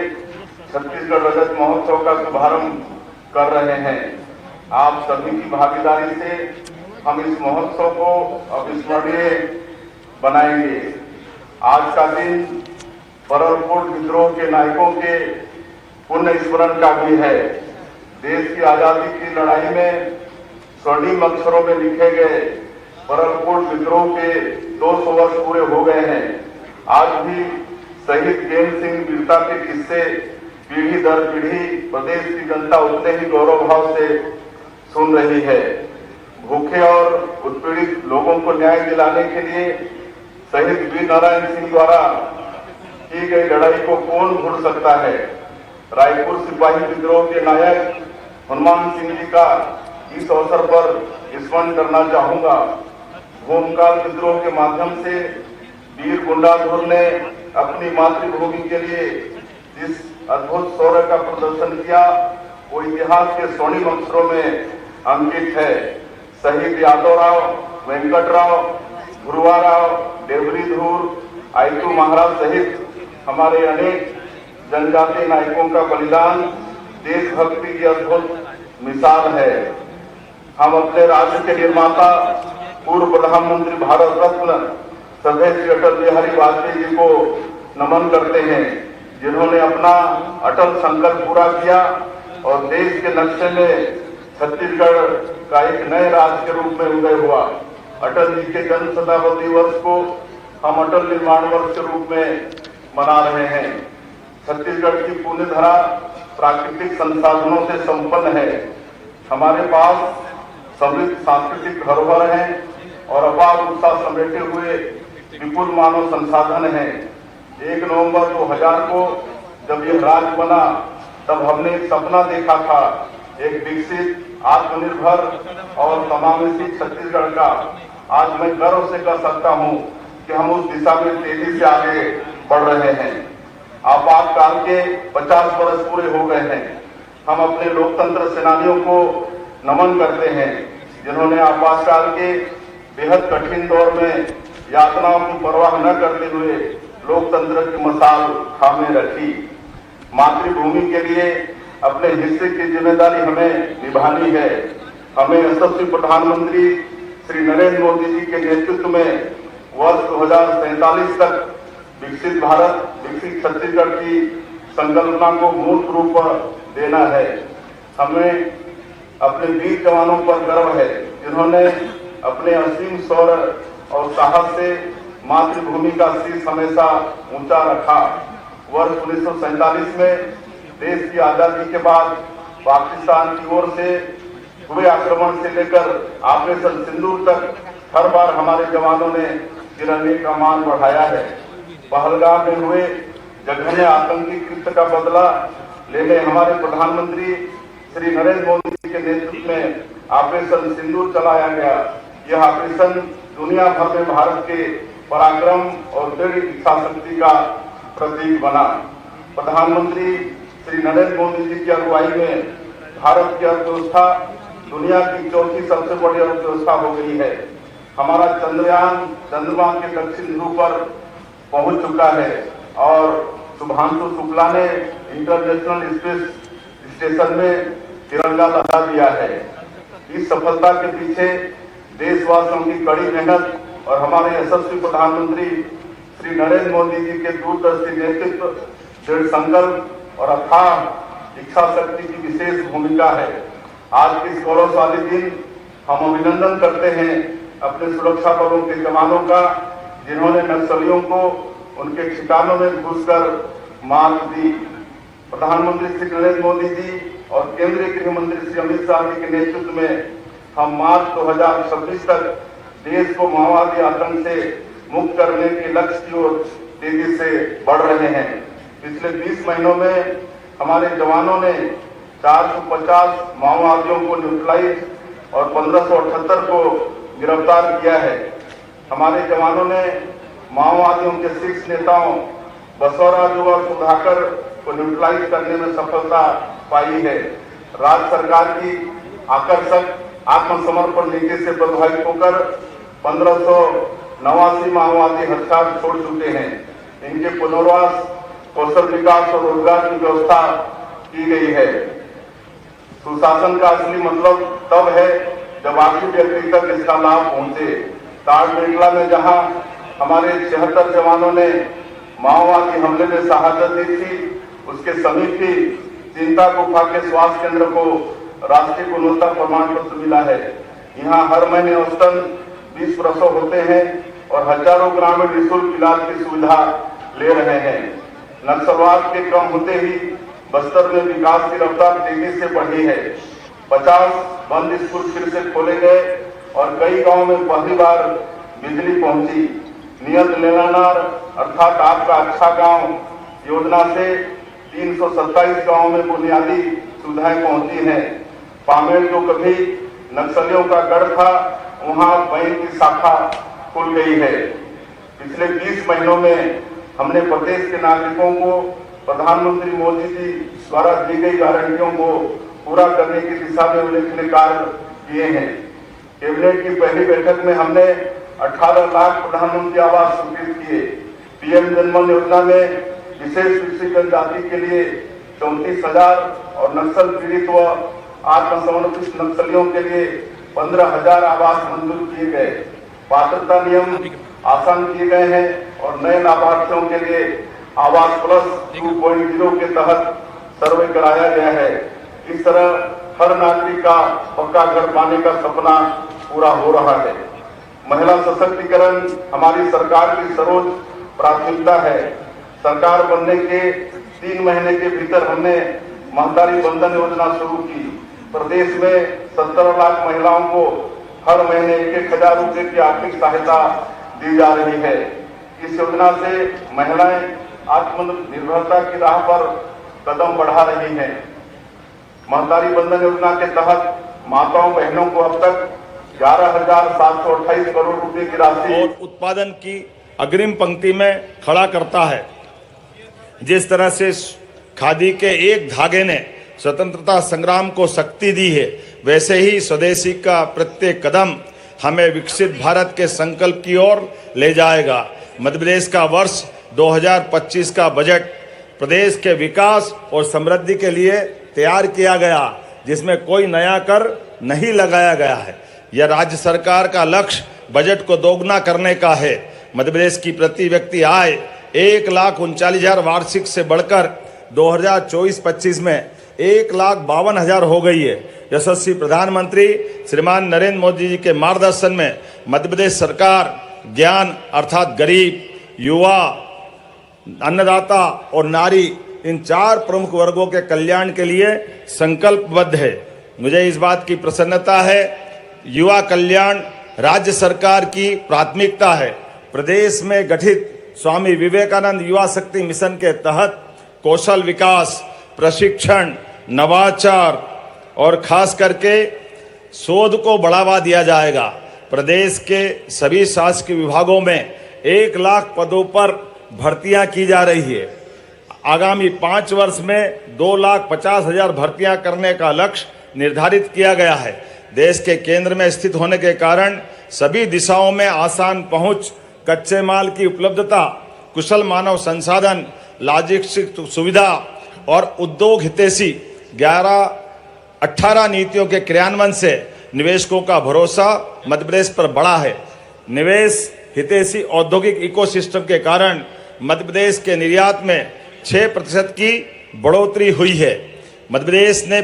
छत्तीसगढ़ रजत महोत्सव का शुभारंभ कर रहे हैं। आप सभी की भागीदारी से हम इस महोत्सव को अविस्मरणीय बनाएंगे। आज का दिन परलकोट विद्रोह के नायकों के पुण्य स्मरण का भी है। देश की आजादी की लड़ाई में स्वर्णिम अक्षरों में लिखे गए परलकोट विद्रोह के 200 वर्ष पूरे हो गए हैं। आज भी शहीद ज्ञान सिंह वीरता के किस्से पीढ़ी दर पीढ़ी प्रदेश की जनता उतने ही गौरव भाव से सुन रही है। भूखे और उत्पीड़ित लोगों को न्याय दिलाने के लिए शहीद वीर नारायण सिंह द्वारा की गई लड़ाई को कौन भूल सकता है। रायपुर सिपाही विद्रोह के नायक हनुमान सिंह जी का इस अवसर पर स्मरण करना चाहूंगा। भूमकाल विद्रोह के माध्यम से वीर गुंडाधुर ने अपनी मातृभूमि के लिए जिस अद्भुत शौर्य का प्रदर्शन किया वो इतिहास के स्वर्णिम अक्षरों में अंकित है। शहीद यादवराव, वेंकटराव, ध्रुवाराव, देवरीधुर, आयतू महाराज सहित हमारे अनेक जनजातीय नायकों का बलिदान देशभक्ति की अद्भुत मिसाल है। हम अपने राज्य के निर्माता पूर्व प्रधानमंत्री भारत रत्न श्रद्धेय श्री अटल बिहारी वाजपेयी जी को नमन करते हैं, जिन्होंने अपना अटल संकल्प पूरा किया और देश के नक्शे में छत्तीसगढ़ का एक नए राज्य के रूप में उदय हुआ। अटल जी के जन्म शताब्दी वर्ष को हम अटल निर्माण वर्ष के रूप में मना रहे हैं। छत्तीसगढ़ की पुण्य धरा प्राकृतिक संसाधनों से संपन्न है। हमारे पास समृद्ध सांस्कृतिक धरोहर है और अपार उत्साह समेटे हुए विपुल मानव संसाधन है। 1 नवंबर 2000 को जब यह राज्य बना तब हमने एक सपना देखा था, एक विकसित, आत्मनिर्भर और समावेशी छत्तीसगढ़ का। आज मैं गर्व से कह सकता हूं कि हम उस दिशा में तेजी से आगे बढ़ रहे हैं। आपातकाल के 50 वर्ष पूरे हो गए हैं। हम अपने लोकतंत्र सेनानियों को नमन करते हैं, जिन्होंने आपातकाल के बेहद कठिन दौर में यातनाओं की परवाह न करते हुए लोकतंत्र की मसाल थामे रखी। मातृभूमि के लिए अपने हिस्से की जिम्मेदारी हमें निभानी है। हमें यशस्वी प्रधानमंत्री श्री नरेंद्र मोदी जी के नेतृत्व में वर्ष 2047 तक विकसित भारत, विकसित छत्तीसगढ़ की संकल्पना को मूर्त रूप देना है। हमें अपने वीर जवानों पर गर्व है जिन्होंने अपने असीम शौर्य और साहस से मातृभूमि का शीर्ष हमेशा ऊंचा रखा। वर्ष 1947 में देश की आजादी के बाद पाकिस्तान की ओर से हुए आक्रमण से लेकर ऑपरेशन सिंदूर तक हर बार हमारे जवानों ने तिरंगे का मान बढ़ाया है। पहलगाम में हुए जघन्य आतंकी कृत्य का बदला लेने हमारे प्रधानमंत्री श्री नरेंद्र मोदी जी के नेतृत्व में ऑपरेशन सिंदूर चलाया गया। यह ऑपरेशन दुनिया भर में भारत के पराक्रम और दृढ़ इच्छा शक्ति का प्रतीक बना। प्रधानमंत्री श्री नरेंद्र मोदी जी की अगुवाई में भारत की अर्थव्यवस्था दुनिया की चौथी सबसे बड़ी अर्थव्यवस्था हो गई है। हमारा चंद्रयान चंद्रमा के दक्षिण ध्रुव पर पहुंच चुका है और शुभांशु शुक्ला ने इंटरनेशनल स्पेस स्टेशन में तिरंगा लहरा दिया है। इस सफलता के पीछे देशवासियों की कड़ी मेहनत और हमारे यशस्वी प्रधानमंत्री श्री नरेंद्र मोदी जी के दूरदर्शी नेतृत्व, दृढ़ संकल्प और अथाह इच्छा शक्ति की विशेष भूमिका है। आज के इस गौरवशाली दिन हम अभिनंदन करते हैं अपने सुरक्षा बलों के जवानों का, जिन्होंने नक्सलियों को उनके ठिकानों में घुसकर मार दी। प्रधानमंत्री श्री नरेंद्र मोदी जी और केंद्रीय गृह मंत्री श्री अमित शाह जी के नेतृत्व में हम मार्च 2026 तक देश को माओवादी आतंक से मुक्त करने के लक्ष्य की ओर तेजी से बढ़ रहे हैं। पिछले 20 महीनों में हमारे जवानों ने 450 माओवादियों को न्यूट्रलाइज और 1578 को गिरफ्तार किया है। हमारे जवानों ने माओवादियों के शीर्ष नेताओं बसवराज और सुधाकर को न्यूट्रलाइज करने में सफलता पाई है। राज्य सरकार की आकर्षक आत्मसमर्पण नीति से प्रभावित होकर 1589 माओवादी हथियार छोड़ चुके हैं। इनके पुनर्वास, कौशल विकास और रोजगार की व्यवस्था की गई है। सुशासन का असली मतलब तब है जब आखिरी व्यक्ति तक इसका लाभ पहुंचे। ताड़मेटला में जहां हमारे 76 जवानों ने माओवादी हमले में शहादत दी थी, उसके समीप ही चिंता गुफा के स्वास्थ्य केंद्र को राष्ट्रीय गुणवत्ता प्रमाण पत्र मिला है। यहाँ हर महीने औसतन 20 प्रसव होते हैं और हजारों ग्रामीण निःशुल्क इलाज की सुविधा ले रहे हैं। नक्सलवाद के कम होते ही बस्तर में विकास की रफ्तार तेजी से बढ़ी है। 50 बंद स्कूल फिर से खोले गए और कई गांवों में पहली बार बिजली पहुंची। नियत लेनानार अर्थात आपका अच्छा गांव योजना से 327 गांवों में बुनियादी सुविधाएं पहुंची हैं। पामेड़ जो कभी नक्सलियों का गढ़ था, वहां बैंक की शाखा खुल गई है। पिछले 20 महीनों में हमने प्रदेश के नागरिकों को प्रधानमंत्री मोदी जी द्वारा दी गई गारंटियों को पूरा करने की दिशा में उल्लेखनीय कार्य किए हैं। कैबिनेट की पहली बैठक में हमने 18 लाख प्रधानमंत्री आवास स्वीकृत किए। पीएम जनधन योजना में विशेष पिछड़ी जनजाति के लिए 34,000 और नक्सल पीड़ित व आत्मसमर्पित नक्सलियों के लिए 15,000 आवास मंजूर किए गए। पात्रता नियम आसान किए गए हैं और नए लाभार्थियों के लिए आवास प्लस 2.0 के तहत सर्वे कराया गया है। इस तरह हर नागरिक का पक्का घर पाने का सपना पूरा हो रहा है। महिला सशक्तिकरण हमारी सरकार की सर्वोच्च प्राथमिकता है। सरकार बनने के 3 महीने के भीतर हमने महतारी बंधन योजना शुरू की। प्रदेश में 17 लाख महिलाओं को हर महीने 1,000 रुपए की आर्थिक सहायता दी जा रही है। इस योजना से महिलाएं आत्मनिर्भरता की राह पर कदम बढ़ा रही हैं। महतारी बंधन योजना के तहत माताओं बहनों को अब तक 11,728 करोड़ रुपए की राशि और उत्पादन की अग्रिम पंक्ति में खड़ा करता है। जिस तरह से खादी के एक धागे ने स्वतंत्रता संग्राम को शक्ति दी है, वैसे ही स्वदेशी का प्रत्येक कदम हमें विकसित भारत के संकल्प की ओर ले जाएगा। मध्य प्रदेश का वर्ष 2025 का बजट प्रदेश के विकास और समृद्धि के लिए तैयार किया गया, जिसमें कोई नया कर नहीं लगाया गया है। यह राज्य सरकार का लक्ष्य बजट को दोगुना करने का है। मध्य प्रदेश की प्रति व्यक्ति आय 1,39,000 वार्षिक से बढ़कर 2024-25 में 1,52,000 हो गई है। यशस्वी प्रधानमंत्री श्रीमान नरेंद्र मोदी जी के मार्गदर्शन में मध्य प्रदेश सरकार ज्ञान अर्थात गरीब, युवा, अन्नदाता और नारी, इन 4 प्रमुख वर्गों के कल्याण के लिए संकल्पबद्ध है। मुझे इस बात की प्रसन्नता है, युवा कल्याण राज्य सरकार की प्राथमिकता है। प्रदेश में गठित स्वामी विवेकानंद युवा शक्ति मिशन के तहत कौशल विकास, प्रशिक्षण, नवाचार और खास करके शोध को बढ़ावा दिया जाएगा। प्रदेश के सभी शासकीय विभागों में 1 लाख पदों पर भर्तियां की जा रही है। आगामी 5 वर्ष में 2,50,000 भर्तियां करने का लक्ष्य निर्धारित किया गया है। देश के केंद्र में स्थित होने के कारण सभी दिशाओं में आसान पहुंच, कच्चे माल की उपलब्धता, कुशल मानव संसाधन, लॉजिस्टिक सुविधा और उद्योग हितैषी 18 नीतियों के क्रियान्वयन से निवेशकों का भरोसा मध्य प्रदेश पर बढ़ा है। निवेश हितैषी औद्योगिक इकोसिस्टम के कारण मध्य प्रदेश के निर्यात में 6% की बढ़ोतरी हुई है। मध्य प्रदेश ने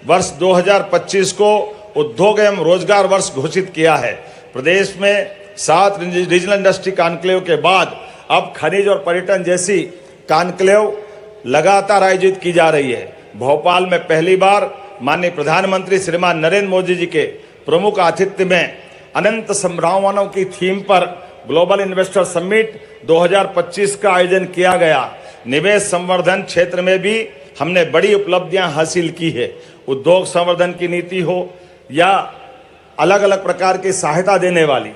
वर्ष 2025 को उद्योग एवं रोजगार वर्ष घोषित किया है। प्रदेश में 7 रीजनल इंडस्ट्री कॉन्क्लेव के बाद अब खनिज और पर्यटन जैसी कॉन्क्लेव लगातार आयोजित की जा रही है। भोपाल में पहली बार माननीय प्रधानमंत्री श्रीमान नरेंद्र मोदी जी के प्रमुख आतिथ्य में अनंत संभावनाओं की थीम पर ग्लोबल इन्वेस्टर समिट 2025 का आयोजन किया गया। निवेश संवर्धन क्षेत्र में भी हमने बड़ी उपलब्धियां हासिल की है। उद्योग संवर्धन की नीति हो या अलग अलग प्रकार की सहायता देने वाली,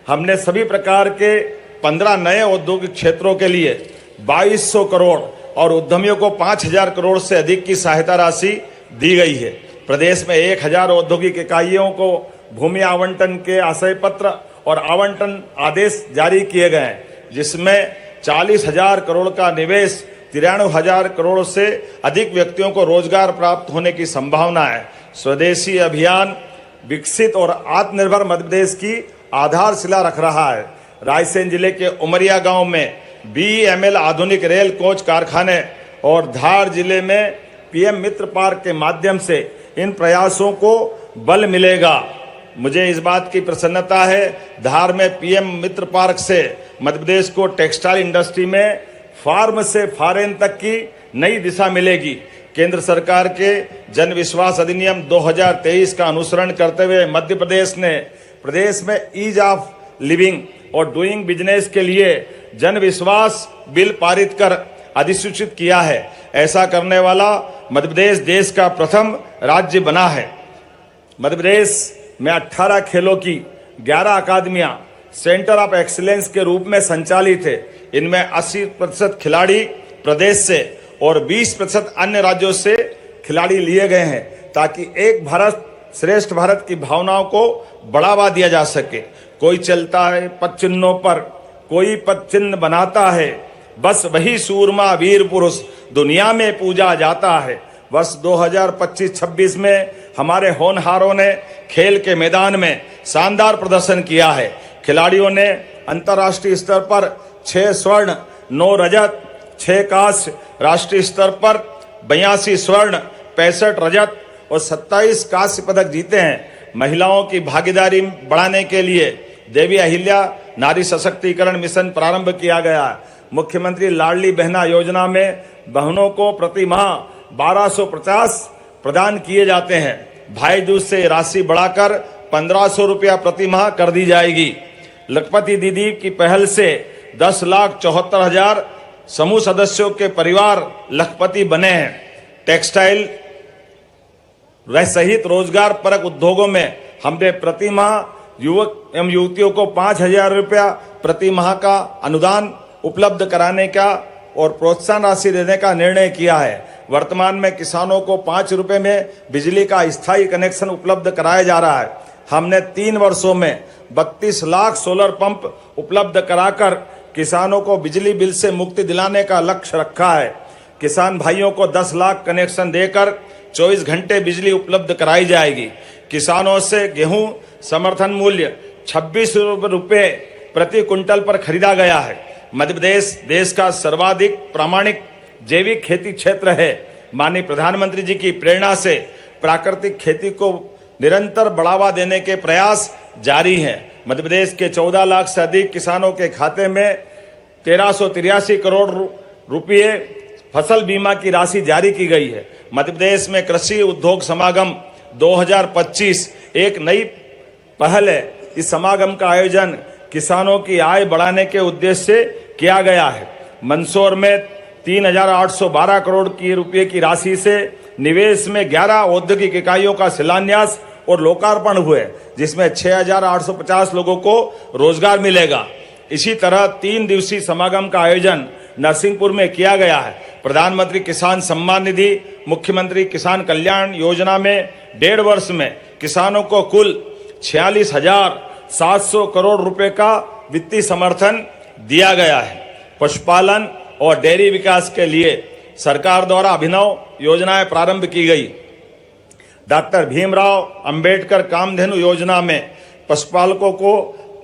हमने सभी प्रकार के 15 नए औद्योगिक क्षेत्रों के लिए 2200 करोड़ और उद्यमियों को 5000 करोड़ से अधिक की सहायता राशि दी गई है। प्रदेश में 1000 औद्योगिक इकाइयों को भूमि आवंटन के आशय पत्र और आवंटन आदेश जारी किए गए हैं, जिसमें 40,000 करोड़ का निवेश, 93,000 करोड़ से अधिक व्यक्तियों को रोजगार प्राप्त होने की संभावना है। स्वदेशी अभियान विकसित और आत्मनिर्भर मध्य प्रदेश की आधारशिला रख रहा है। रायसेन जिले के उमरिया गांव में BEML आधुनिक रेल कोच कारखाने और धार जिले में PM मित्र पार्क के माध्यम से इन प्रयासों को बल मिलेगा। मुझे इस बात की प्रसन्नता है, धार में PM मित्र पार्क से मध्य प्रदेश को टेक्सटाइल इंडस्ट्री में फार्म से फॉरेन तक की नई दिशा मिलेगी। केंद्र सरकार के जन विश्वास अधिनियम 2023 का अनुसरण करते हुए मध्य प्रदेश ने प्रदेश में ईज ऑफ लिविंग और डूइंग बिजनेस के लिए जन विश्वास बिल पारित कर अधिसूचित किया है। ऐसा करने वाला मध्य प्रदेश देश का प्रथम राज्य बना है। मध्य प्रदेश में 18 खेलों की 11 अकादमियां सेंटर ऑफ एक्सीलेंस के रूप में संचालित है। इनमें 80% खिलाड़ी प्रदेश से और 20% अन्य राज्यों से खिलाड़ी लिए गए हैं, ताकि एक भारत श्रेष्ठ भारत की भावनाओं को बढ़ावा दिया जा सके। कोई चलता है पद चिन्हों पर, कोई पद चिन्ह बनाता है, बस वही सूरमा वीर पुरुष दुनिया में पूजा जाता है। वर्ष 2025-26 में हमारे होनहारों ने खेल के मैदान में शानदार प्रदर्शन किया है। खिलाड़ियों ने अंतर्राष्ट्रीय स्तर पर 6 स्वर्ण, 9 रजत, 6 कांस्य, राष्ट्रीय स्तर पर 82 स्वर्ण, 65 रजत और 27 कांस्य पदक जीते हैं। महिलाओं की भागीदारी बढ़ाने के लिए देवी अहिल्या नारी सशक्तिकरण मिशन प्रारंभ किया गया है। मुख्यमंत्री लाडली बहना योजना में बहनों को प्रति माह 1250 प्रदान किए जाते हैं। भाई दूज से राशि बढ़ाकर 1500 रुपया प्रति माह कर दी जाएगी। लखपति दीदी की पहल से 10,74,000 समूह सदस्यों के परिवार लखपति बने हैं। टेक्सटाइल सहित रोजगार परक उद्योगों में हमने प्रति माह युवक एवं युवतियों को 5,000 रुपया प्रति माह का अनुदान उपलब्ध कराने का और प्रोत्साहन राशि देने का निर्णय किया है। वर्तमान में किसानों को 5 रुपए में बिजली का स्थायी कनेक्शन उपलब्ध कराया जा रहा है। हमने 3 वर्षों में 32 लाख सोलर पंप उपलब्ध कराकर किसानों को बिजली बिल से मुक्ति दिलाने का लक्ष्य रखा है। किसान भाइयों को 10 लाख कनेक्शन देकर 24 घंटे बिजली उपलब्ध कराई जाएगी। किसानों से गेहूं समर्थन मूल्य 26 रुपये प्रति क्विंटल पर खरीदा गया है। मध्य प्रदेश देश का सर्वाधिक प्रामाणिक जैविक खेती क्षेत्र है। माननीय प्रधानमंत्री जी की प्रेरणा से प्राकृतिक खेती को निरंतर बढ़ावा देने के प्रयास जारी हैं। मध्य प्रदेश के 14 लाख से अधिक किसानों के खाते में 1383 करोड़ रुपये फसल बीमा की राशि जारी की गई है। मध्य प्रदेश में कृषि उद्योग समागम 2025 एक नई पहल है। इस समागम का आयोजन किसानों की आय बढ़ाने के उद्देश्य से किया गया है। मंदसौर में 3,812 करोड़ की रुपये की राशि से निवेश में 11 औद्योगिक इकाइयों का शिलान्यास और लोकार्पण हुए, जिसमें 6,850 लोगों को रोजगार मिलेगा। इसी तरह 3 दिवसीय समागम का आयोजन नरसिंहपुर में किया गया है। प्रधानमंत्री किसान सम्मान निधि, मुख्यमंत्री किसान कल्याण योजना में 1.5 वर्ष में किसानों को कुल 46,700 करोड़ रुपए का वित्तीय समर्थन दिया गया है। पशुपालन और डेयरी विकास के लिए सरकार द्वारा अभिनव योजनाएं प्रारंभ की गई। डॉक्टर भीमराव अंबेडकर कामधेनु योजना में पशुपालकों को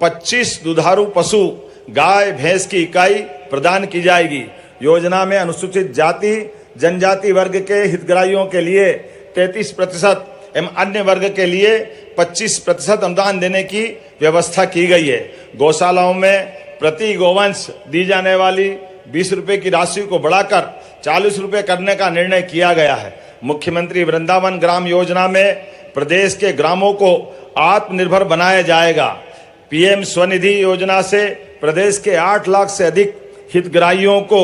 25 दुधारू पशु गाय भैंस की इकाई प्रदान की जाएगी। योजना में अनुसूचित जाति जनजाति वर्ग के हितग्राहियों के लिए 33% एवं अन्य वर्ग के लिए 25% अनुदान देने की व्यवस्था की गई है। गौशालाओं में प्रति गोवंश दी जाने वाली 20 रुपए की राशि को बढ़ाकर 40 रुपए करने का निर्णय किया गया है। मुख्यमंत्री वृंदावन ग्राम योजना में प्रदेश के ग्रामों को आत्मनिर्भर बनाया जाएगा। पीएम स्वनिधि योजना से प्रदेश के 8 लाख से अधिक हितग्राहियों को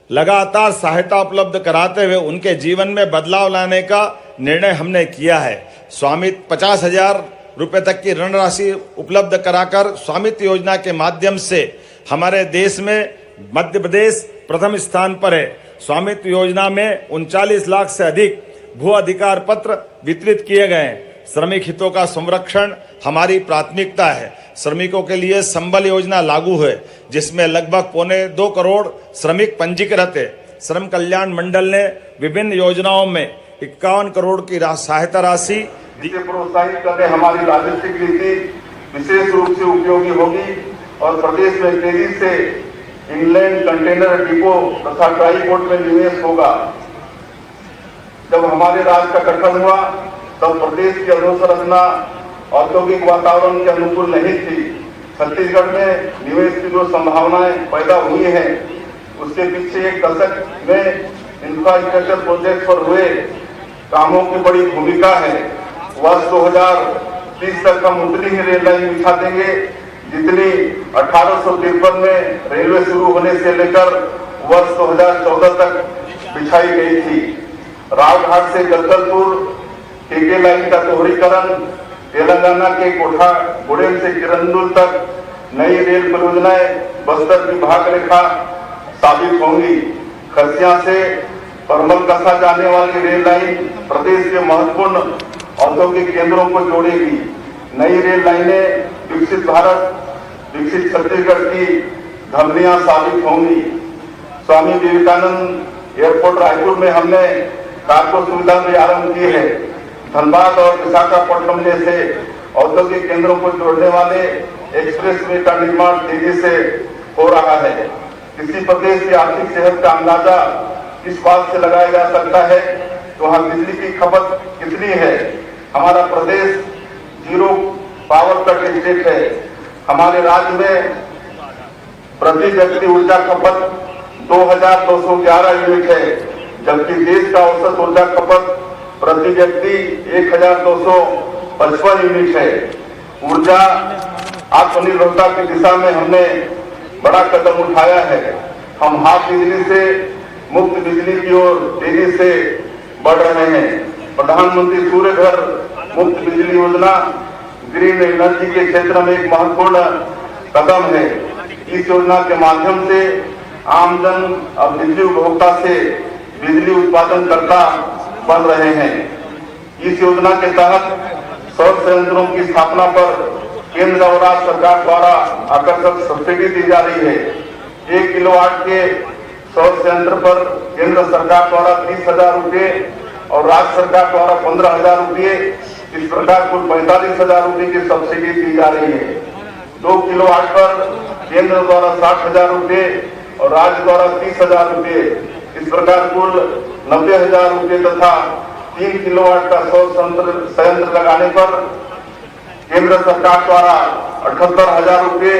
लगातार सहायता उपलब्ध कराते हुए उनके जीवन में बदलाव लाने का निर्णय हमने किया है। स्वामित्व 50,000 रुपए तक की ऋण राशि उपलब्ध कराकर स्वामित्व योजना के माध्यम से हमारे देश में मध्य प्रदेश प्रथम स्थान पर है। स्वामित्व योजना में 39 लाख से अधिक भू अधिकार पत्र वितरित किए गए हैं। श्रमिक हितों का संरक्षण हमारी प्राथमिकता है। श्रमिकों के लिए संबल योजना लागू है, जिसमें लगभग 2.25 करोड़ श्रमिक पंजीकृत है। श्रम कल्याण मंडल ने विभिन्न योजनाओं में 51 करोड़ की सहायता राशि जिसे प्रोत्साहित करने हमारी राजनीतिक नीति विशेष रूप से उपयोगी होगी और प्रदेश में तेजी से इनलैंड कंटेनर डिपो तथा ट्राईपोर्ट में निवेश होगा। जब हमारे राज्य का गठन हुआ तब प्रदेश की अधोसंरचना औद्योगिक वातावरण के अनुकूल नहीं थी। छत्तीसगढ़ में निवेश की जो संभावनाएं पैदा हुई हैं, उसके पीछे एक दशक में इंफ्रास्ट्रक्चर प्रोजेक्ट पर हुए कामों की बड़ी भूमिका है। वर्ष 2030 तक हम उतनी ही रेल लाइन बिछा देंगे जितनी 1853 में रेलवे शुरू होने से लेकर वर्ष 2014 तक बिछाई गई थी। रावघाट से जगदलपुर केके लाइन का दोहरीकरण, तेलंगाना के कोठागुडेम से किरंदुल तक नई रेल परियोजनाएं बस्तर की भाग रेखा साबित होंगी। खरसिया से परमल कसा जाने वाली रेल लाइन प्रदेश के महत्वपूर्ण औद्योगिक केंद्रों को जोड़ेगी। नई रेल लाइनें विकसित भारत, विकसित छत्तीसगढ़ की धमनियां साबित होंगी। स्वामी विवेकानंद एयरपोर्ट रायपुर में हमने कार्गो सुविधा भी आरंभ की है। धनबाद और विशाखापट्टनम जैसे औद्योगिक केंद्रों को जोड़ने वाले एक्सप्रेस वे का निर्माण तेजी से हो रहा है। किसी प्रदेश की आर्थिक सेहत का अंदाजा इस बात से लगाया जा सकता है कि वहाँ बिजली की खपत कितनी है। हमारा प्रदेश जीरो पावर कट स्टेट है। हमारे राज्य में प्रति व्यक्ति ऊर्जा खपत 2,211 यूनिट है, जबकि देश का औसत ऊर्जा खपत प्रति व्यक्ति 1,255 यूनिट है। ऊर्जा आत्मनिर्भरता की दिशा में हमने बड़ा कदम उठाया है। हम हाफ बिजली से मुफ्त बिजली की ओर तेजी से बढ़ रहे हैं। प्रधानमंत्री सूर्य घर मुफ्त बिजली योजना ग्रीन एनर्जी के क्षेत्र में एक महत्वपूर्ण कदम है। इस योजना के माध्यम से आमजन अब बिजली उपभोक्ता से बिजली उत्पादन करता बन रहे हैं। इस योजना के तहत सौर संयंत्रों की स्थापना पर केंद्र और राज्य सरकार द्वारा आकर्षक सब्सिडी दी जा रही है। 1 किलोवाट के सौर संयंत्र पर केंद्र सरकार द्वारा 30,000 रुपये और राज्य सरकार द्वारा 15,000 रुपये, इस प्रकार कुल 45,000 रुपये की सब्सिडी दी जा रही है। 2 किलोवाट पर केंद्र द्वारा 60,000 रुपये और राज्य द्वारा 30,000 रुपये, इस प्रकार कुल 90,000 रुपये तथा 3 किलोवाट का सौर संयंत्र लगाने पर केंद्र सरकार द्वारा 78,000 रुपये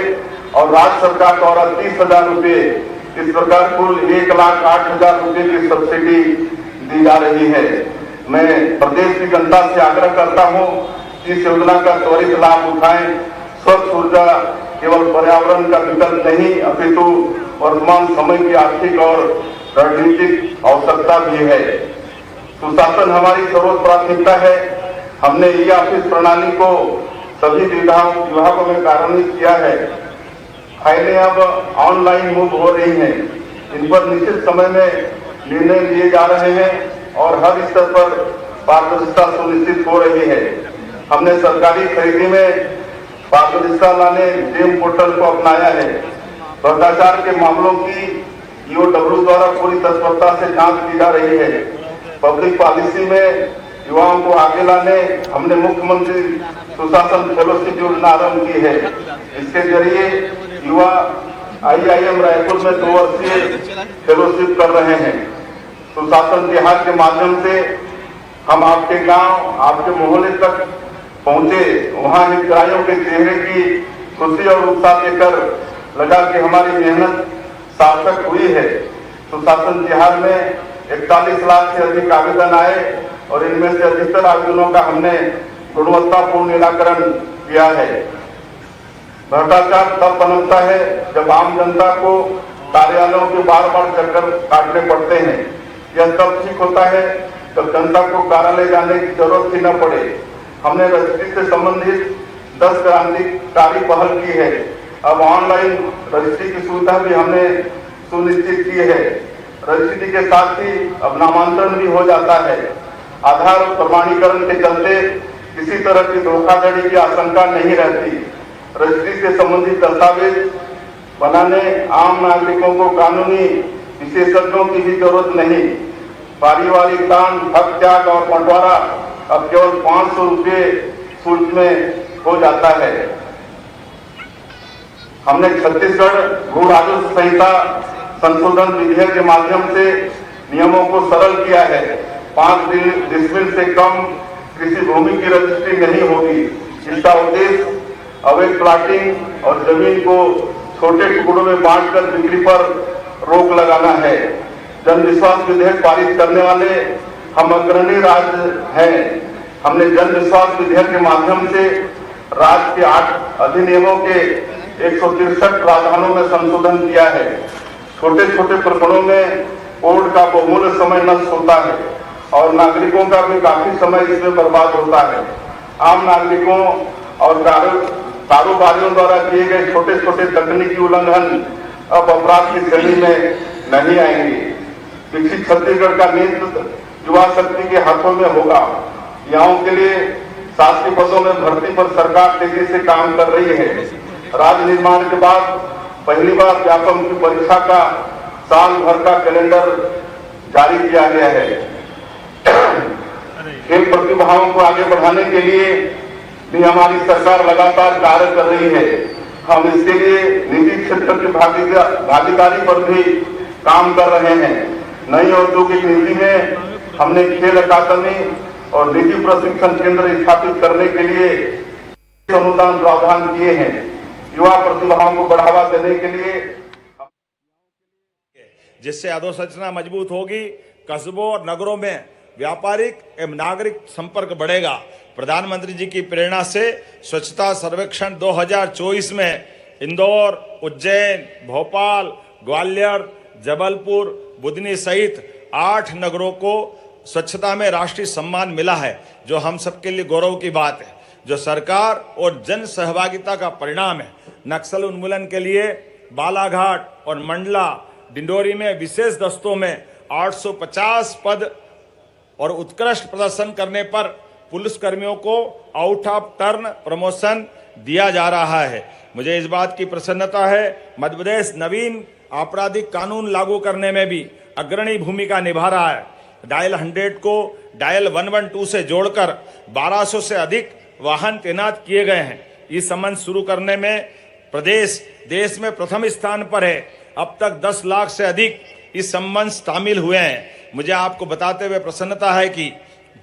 और राज्य सरकार द्वारा 30,000 रुपये, इस प्रकार कुल 1,08,000 रुपये की सब्सिडी दी जा रही है। मैं प्रदेश की जनता से आग्रह करता हूं कि इस योजना का त्वरित लाभ उठाएं। स्वच्छ ऊर्जा केवल पर्यावरण का विकल्प नहीं अपितु वर्तमान समय की आर्थिक और रणनीतिक आवश्यकता भी है। सुशासन हमारी सर्वोच्च प्राथमिकता है। हमने ई ऑफिस प्रणाली को सभी विभागों में कार्यान्वित किया है। फाइलें अब ऑनलाइन मूव हो रही हैं। इन पर निश्चित समय में निर्णय लिए जा रहे हैं और हर स्तर पर पारदर्शिता सुनिश्चित हो रही है। हमने सरकारी खरीदी में पारदर्शिता लाने जेम पोर्टल को अपनाया है। भ्रष्टाचार के मामलों की ईओडब्ल्यू द्वारा पूरी तत्परता से जांच की जा रही है। पब्लिक पॉलिसी में युवाओं को आगे लाने हमने मुख्यमंत्री सुशासन फेलोशिप योजना आरंभ की है। इसके जरिए युवा IIM रायपुर में 2 वर्षीय फेलोशिप कर रहे हैं। सुशासन तिहार के माध्यम से हम आपके गांव, आपके मोहल्ले तक पहुंचे, वहां हितग्राहियों के चेहरे की खुशी और उत्साह देखकर लगा कि हमारी मेहनत सार्थक हुई है। सुशासन तिहार में 41 लाख से अधिक आवेदन आए और इनमें से अधिकतर आवेदनों का हमने गुणवत्तापूर्ण निराकरण किया है। भ्रष्टाचार तब पनपता है जब आम जनता को कार्यालयों के बार बार चक्कर काटने पड़ते हैं। यह तब ठीक होता है जब जनता को कार्यालय जाने की जरूरत ही न पड़े। हमने रजिस्ट्री से संबंधित 10 क्रांतिकारी पहल की है। अब ऑनलाइन रजिस्ट्री की सुविधा भी हमने सुनिश्चित की है। रजिस्ट्री के साथ ही अब नामांतरण भी हो जाता है। आधार प्रमाणीकरण के चलते किसी तरह की धोखाधड़ी की आशंका नहीं रहती। रजिस्ट्री से संबंधित दस्तावेज बनाने आम नागरिकों को कानूनी विशेषज्ञों की भी जरूरत नहीं। पारिवारिक दान, हक त्याग और बंटवारा अब केवल 500 रुपये शुल्क में हो जाता है। हमने छत्तीसगढ़ भू राजस्व संहिता संशोधन विधेयक के माध्यम से नियमों को सरल किया है। 5 डिसमिल से कम कृषि भूमि की रजिस्ट्री नहीं होगी। इसका उद्देश्य अवैध प्लाटिंग और जमीन को छोटे टुकड़ों में बांटकर बिक्री पर रोक लगाना है। जन विश्वास विधेयक पारित करने वाले हम अग्रणी राज्य हैं। हमने जन विश्वास विधेयक के माध्यम से राज्य के 8 अधिनियमों के 163 प्रावधानों में संशोधन किया है। छोटे छोटे प्रकरणों में कोर्ट का बहुमूल्य समय नष्ट होता है और नागरिकों का भी काफी समय इसमें बर्बाद होता है। आम नागरिकों और कारोबारियों द्वारा किए गए छोटे छोटे तकनीकी उल्लंघन अब अपराध की श्रेणी में नहीं आएंगे। विकसित छत्तीसगढ़ का नेतृत्व युवा शक्ति के हाथों में होगा। युवाओं के लिए शासकीय पदों में भर्ती पर सरकार तेजी से काम कर रही है। राज्य निर्माण के बाद पहली बार व्यापम की परीक्षा का साल भर का कैलेंडर जारी किया गया है। खेल प्रतिभाओं को आगे बढ़ाने के लिए भी हमारी सरकार लगातार कार्य कर रही है। हम इसके लिए निजी क्षेत्र की भागीदारी पर भी काम कर रहे हैं। नई औद्योगिक नीति में हमने खेल अकादमी और निजी प्रशिक्षण केंद्र स्थापित करने के लिए अनुदान प्रावधान किए हैं। युवा प्रतिभाओं को बढ़ावा देने के लिए, जिससे अधोसंरचना मजबूत होगी, कस्बों और नगरों में व्यापारिक एवं नागरिक संपर्क बढ़ेगा। प्रधानमंत्री जी की प्रेरणा से स्वच्छता सर्वेक्षण 2024 में इंदौर, उज्जैन, भोपाल, ग्वालियर, जबलपुर, बुधनी सहित 8 नगरों को स्वच्छता में राष्ट्रीय सम्मान मिला है, जो हम सबके लिए गौरव की बात है, जो सरकार और जन सहभागिता का परिणाम है। नक्सल उन्मूलन के लिए बालाघाट और मंडला, डिंडोरी में विशेष दस्तों में 850 पद और उत्कृष्ट प्रदर्शन करने पर पुलिसकर्मियों को आउट ऑफ टर्न प्रमोशन दिया जा रहा है। मुझे इस बात की प्रसन्नता है, मध्य प्रदेश नवीन आपराधिक कानून लागू करने में भी अग्रणी भूमिका निभा रहा है। डायल 100 को डायल 112 से जोड़कर 1200 से अधिक वाहन तैनात किए गए हैं। इस संबंध शुरू करने में प्रदेश देश में प्रथम स्थान पर है। अब तक 10 लाख से अधिक इस संबंध शामिल हुए हैं। मुझे आपको बताते हुए प्रसन्नता है कि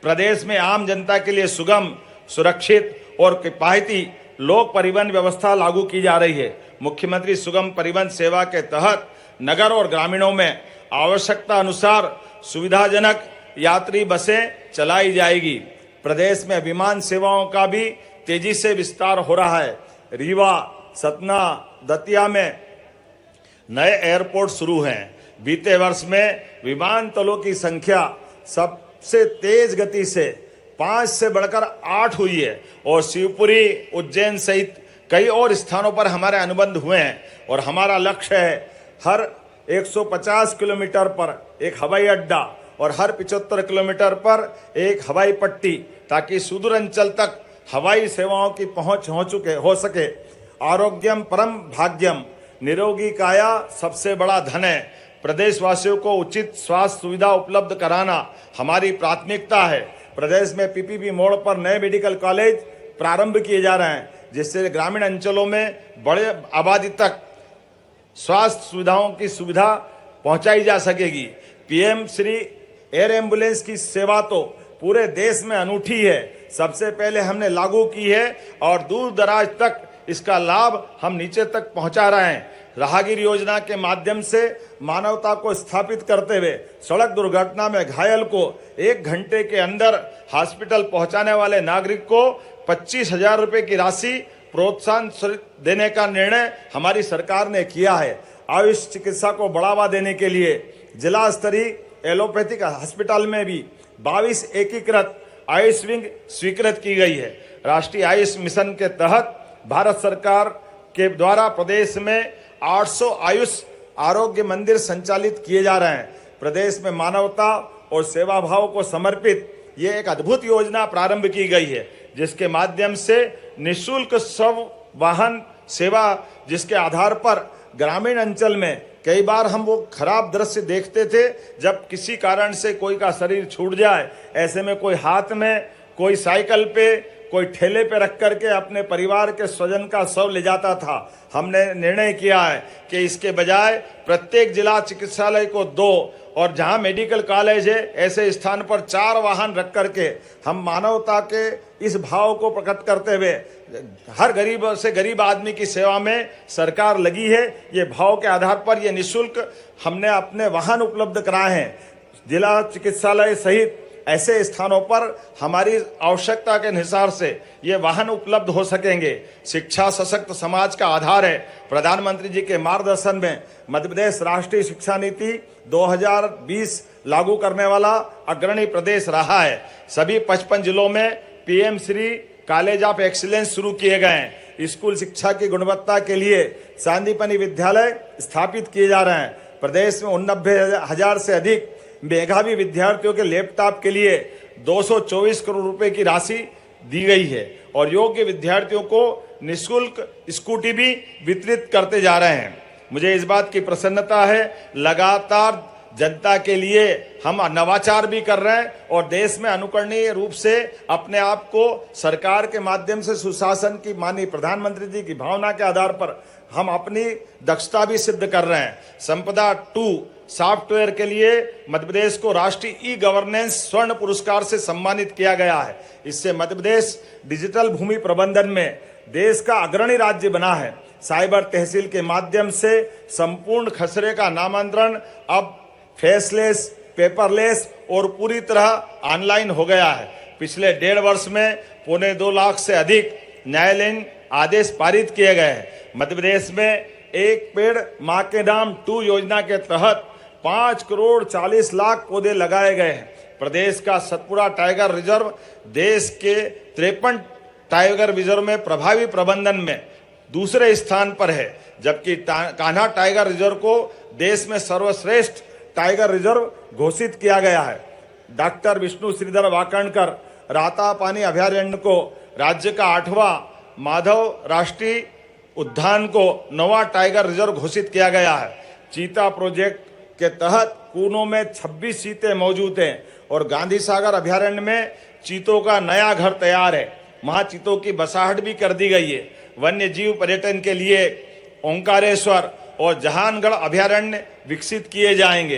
प्रदेश में आम जनता के लिए सुगम, सुरक्षित और किफायती लोक परिवहन व्यवस्था लागू की जा रही है। मुख्यमंत्री सुगम परिवहन सेवा के तहत नगर और ग्रामीणों में आवश्यकता अनुसार सुविधाजनक यात्री बसें चलाई जाएगी। प्रदेश में विमान सेवाओं का भी तेजी से विस्तार हो रहा है। रीवा, सतना, दतिया में नए एयरपोर्ट शुरू हैं। बीते वर्ष में विमानतलों की संख्या सबसे तेज गति से 5 से बढ़कर 8 हुई है और शिवपुरी, उज्जैन सहित कई और स्थानों पर हमारे अनुबंध हुए हैं और हमारा लक्ष्य है हर 150 किलोमीटर पर एक हवाई अड्डा और हर 75 किलोमीटर पर एक हवाई पट्टी, ताकि सुदूर अंचल तक हवाई सेवाओं की पहुंच हो सके। आरोग्यम परम भाग्यम, निरोगी काया सबसे बड़ा धन है। प्रदेशवासियों को उचित स्वास्थ्य सुविधा उपलब्ध कराना हमारी प्राथमिकता है। प्रदेश में पीपीपी मोड़ पर नए मेडिकल कॉलेज प्रारंभ किए जा रहे हैं, जिससे ग्रामीण अंचलों में बड़े आबादी तक स्वास्थ्य सुविधाओं की सुविधा पहुंचाई जा सकेगी। पीएम श्री एयर एम्बुलेंस की सेवा तो पूरे देश में अनूठी है। सबसे पहले हमने लागू की है और दूर दराज तक इसका लाभ हम नीचे तक पहुंचा रहे हैं। राहगीर योजना के माध्यम से मानवता को स्थापित करते हुए सड़क दुर्घटना में घायल को 1 घंटे के अंदर हॉस्पिटल पहुंचाने वाले नागरिक को 25,000 रुपए की राशि प्रोत्साहन देने का निर्णय हमारी सरकार ने किया है। आयुष चिकित्सा को बढ़ावा देने के लिए जिला स्तरीय एलोपैथिक अस्पताल में भी 22 एकीकृत आयुष विंग स्वीकृत की गई है। राष्ट्रीय आयुष मिशन के तहत भारत सरकार के द्वारा प्रदेश में 800 आयुष आरोग्य मंदिर संचालित किए जा रहे हैं। प्रदेश में मानवता और सेवा भाव को समर्पित ये एक अद्भुत योजना प्रारंभ की गई है, जिसके माध्यम से निःशुल्क शव वाहन सेवा, जिसके आधार पर ग्रामीण अंचल में कई बार हम वो खराब दृश्य देखते थे जब किसी कारण से कोई का शरीर छूट जाए, ऐसे में कोई हाथ में, कोई साइकिल पे, कोई ठेले पे रख करके अपने परिवार के स्वजन का शव ले जाता था। हमने निर्णय किया है कि इसके बजाय प्रत्येक जिला चिकित्सालय को 2 और जहां मेडिकल कॉलेज है ऐसे स्थान पर 4 वाहन रख करके हम मानवता के इस भाव को प्रकट करते हुए हर गरीब से गरीब आदमी की सेवा में सरकार लगी है। ये भाव के आधार पर ये निःशुल्क हमने अपने वाहन उपलब्ध कराए हैं। जिला चिकित्सालय सहित ऐसे स्थानों पर हमारी आवश्यकता के अनुसार से ये वाहन उपलब्ध हो सकेंगे। शिक्षा सशक्त समाज का आधार है। प्रधानमंत्री जी के मार्गदर्शन में मध्य प्रदेश राष्ट्रीय शिक्षा नीति 2020 लागू करने वाला अग्रणी प्रदेश रहा है। सभी 55 जिलों में PM Shri college of excellence शुरू किए गए हैं। स्कूल शिक्षा की गुणवत्ता के लिए सांदीपनि विद्यालय स्थापित किए जा रहे हैं। प्रदेश में 89,000 से अधिक मेधावी विद्यार्थियों के लैपटॉप के लिए 224 करोड़ रुपए की राशि दी गई है और योग्य विद्यार्थियों को निःशुल्क स्कूटी भी वितरित करते जा रहे हैं। मुझे इस बात की प्रसन्नता है, लगातार जनता के लिए हम नवाचार भी कर रहे हैं और देश में अनुकरणीय रूप से अपने आप को सरकार के माध्यम से सुशासन की माननीय प्रधानमंत्री जी की भावना के आधार पर हम अपनी दक्षता भी सिद्ध कर रहे हैं। संपदा 2 सॉफ्टवेयर के लिए मध्य प्रदेश को राष्ट्रीय ई गवर्नेंस स्वर्ण पुरस्कार से सम्मानित किया गया है। इससे मध्य प्रदेश डिजिटल भूमि प्रबंधन में देश का अग्रणी राज्य बना है। साइबर तहसील के माध्यम से संपूर्ण खसरे का नामांतरण अब फेसलेस, पेपरलेस और पूरी तरह ऑनलाइन हो गया है। पिछले 1.5 वर्ष में 2.25 लाख से अधिक न्यायालयीन आदेश पारित किए गए हैं। मध्य प्रदेश में एक पेड़ मां के नाम 2 योजना के तहत 5 करोड़ 40 लाख पौधे लगाए गए हैं। प्रदेश का सतपुड़ा टाइगर रिजर्व देश के 53 टाइगर रिजर्व में प्रभावी प्रबंधन में दूसरे स्थान पर है, जबकि कान्हा टाइगर रिजर्व को देश में सर्वश्रेष्ठ टाइगर रिजर्व घोषित किया गया है। डॉक्टर विष्णु श्रीधर वाकणकर रातापानी अभयारण्य को राज्य का 8वां माधव राष्ट्रीय उद्यान को 9वां टाइगर रिजर्व घोषित किया गया है। चीता प्रोजेक्ट के तहत कूनों में 26 चीते मौजूद हैं और गांधी सागर अभयारण्य में चीतों का नया घर तैयार है। वहां चीतों की बसाहट भी कर दी गई है। वन्य जीव पर्यटन के लिए ओंकारेश्वर और जहानगढ़ अभयारण्य विकसित किए जाएंगे।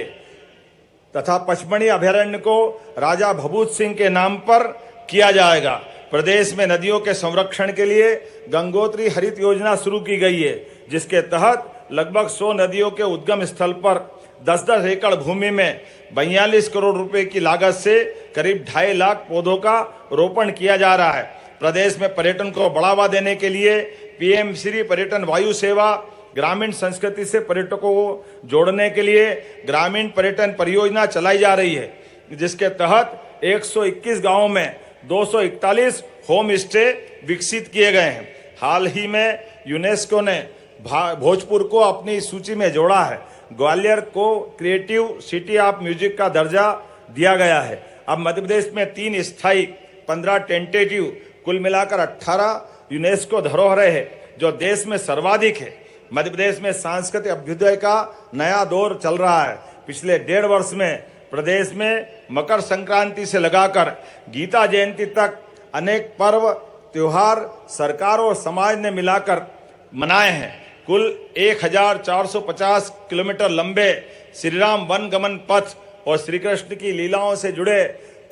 तथा पचमढ़ी अभयारण्य को राजा भभूत सिंह के नाम पर किया जाएगा। प्रदेश में नदियों के संरक्षण के लिए गंगोत्री हरित योजना शुरू की गई है, जिसके तहत लगभग 100 नदियों के उद्गम स्थल पर 10-10 एकड़ भूमि में 42 करोड़ रुपए की लागत से करीब 2.5 लाख पौधों का रोपण किया जा रहा है। प्रदेश में पर्यटन को बढ़ावा देने के लिए पीएम श्री पर्यटन वायु सेवा, ग्रामीण संस्कृति से पर्यटकों को जोड़ने के लिए ग्रामीण पर्यटन परियोजना चलाई जा रही है, जिसके तहत 121 गांवों में 241 होम स्टे विकसित किए गए हैं। हाल ही में यूनेस्को ने भोजपुर को अपनी सूची में जोड़ा है। ग्वालियर को क्रिएटिव सिटी ऑफ म्यूजिक का दर्जा दिया गया है। अब मध्य प्रदेश में 3 स्थायी, 15 टेंटेटिव, कुल मिलाकर 18 यूनेस्को धरोहरें हैं, जो देश में सर्वाधिक है। मध्य प्रदेश में सांस्कृतिक अभ्युदय का नया दौर चल रहा है। पिछले 1.5 वर्ष में प्रदेश में मकर संक्रांति से लगाकर गीता जयंती तक अनेक पर्व त्योहार सरकार और समाज ने मिलाकर मनाए हैं। कुल 1450 किलोमीटर लंबे श्रीराम वन गमन पथ और श्री कृष्ण की लीलाओं से जुड़े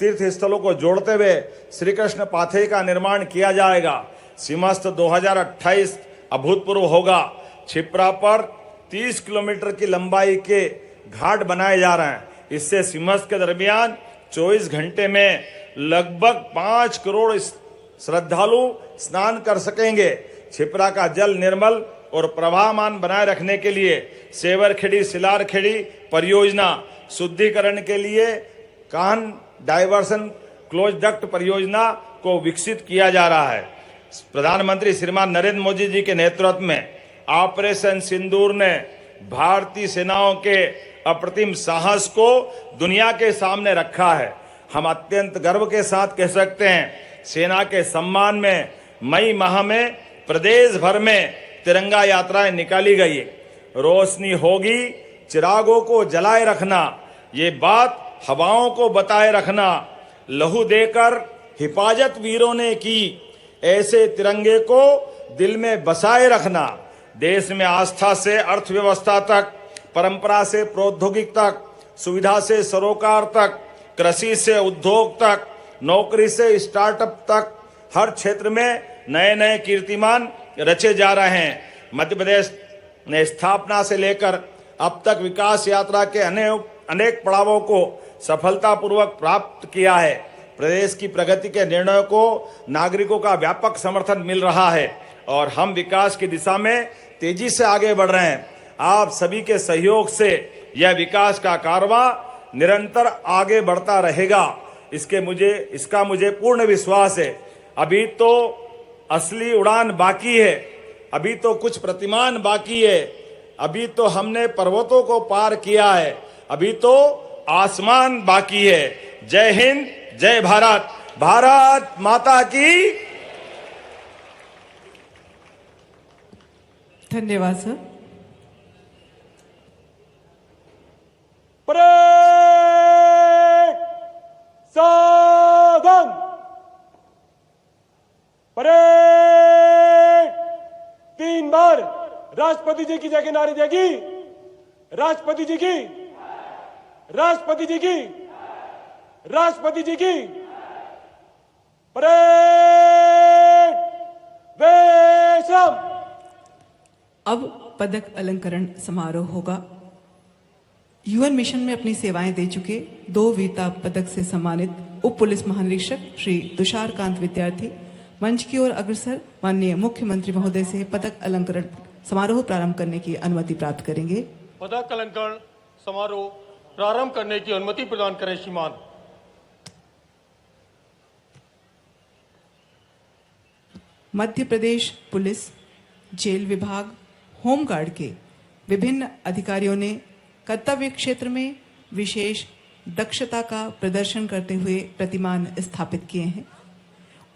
तीर्थ स्थलों को जोड़ते हुए श्री कृष्ण पाथे का निर्माण किया जाएगा। सीमास्थ 2028 अभूतपूर्व होगा। छिप्रा पर 30 किलोमीटर की लंबाई के घाट बनाए जा रहे हैं। इससे सीमास्थ के दरमियान 24 घंटे में लगभग 5 करोड़ श्रद्धालु स्नान कर सकेंगे। छिप्रा का जल निर्मल और प्रवाहमान बनाए रखने के लिए सेवरखेड़ी सिलारखेड़ी परियोजना, शुद्धिकरण के लिए कान डाइवर्सन क्लोज डक्ट परियोजना को विकसित किया जा रहा है। प्रधानमंत्री श्रीमान नरेंद्र मोदी जी के नेतृत्व में ऑपरेशन सिंदूर ने भारतीय सेनाओं के अप्रतिम साहस को दुनिया के सामने रखा है। हम अत्यंत गर्व के साथ कह सकते हैं, सेना के सम्मान में मई माह में प्रदेश भर में तिरंगा यात्राएं निकाली गई। रोशनी होगी, चिरागों को जलाए रखना, ये बात हवाओं को बताए रखना। लहू देकर हिफाजत वीरों ने की, ऐसे तिरंगे को दिल में बसाए रखना। देश में आस्था से अर्थव्यवस्था तक, परंपरा से प्रौद्योगिक तक, सुविधा से सरोकार तक, कृषि से उद्योग तक, नौकरी से स्टार्टअप तक, हर क्षेत्र में नए नए कीर्तिमान रचे जा रहे हैं। मध्य प्रदेश ने स्थापना से लेकर अब तक विकास यात्रा के अनेक पड़ावों को सफलतापूर्वक प्राप्त किया है। प्रदेश की प्रगति के निर्णयों को नागरिकों का व्यापक समर्थन मिल रहा है और हम विकास की दिशा में तेजी से आगे बढ़ रहे हैं। आप सभी के सहयोग से यह विकास का कारवां निरंतर आगे बढ़ता रहेगा, इसका मुझे पूर्ण विश्वास है। अभी तो असली उड़ान बाकी है, अभी तो कुछ प्रतिमान बाकी है, अभी तो हमने पर्वतों को पार किया है, अभी तो आसमान बाकी है। जय हिंद, जय भारत, भारत माता की। धन्यवाद सर। परेड सावधान, परेड 3 बार राष्ट्रपति जी की जय के नारे देगी। राष्ट्रपति जी की, राष्ट्रपति जी की, राष्ट्रपति जी की। परेड वेशम। अब पदक अलंकरण समारोह होगा। यूएन मिशन में अपनी सेवाएं दे चुके 2 वीरता पदक से सम्मानित उप पुलिस महानिरीक्षक श्री तुषार कांत विद्यार्थी मंच की ओर अग्रसर माननीय मुख्यमंत्री महोदय से पदक अलंकरण समारोह प्रारंभ करने की अनुमति प्राप्त करेंगे। पदक अलंकरण समारोह प्रारंभ करने की अनुमति प्रदान करें श्रीमान। मध्य प्रदेश पुलिस, जेल विभाग, होमगार्ड के विभिन्न अधिकारियों ने कर्तव्य क्षेत्र में विशेष दक्षता का प्रदर्शन करते हुए प्रतिमान स्थापित किए हैं।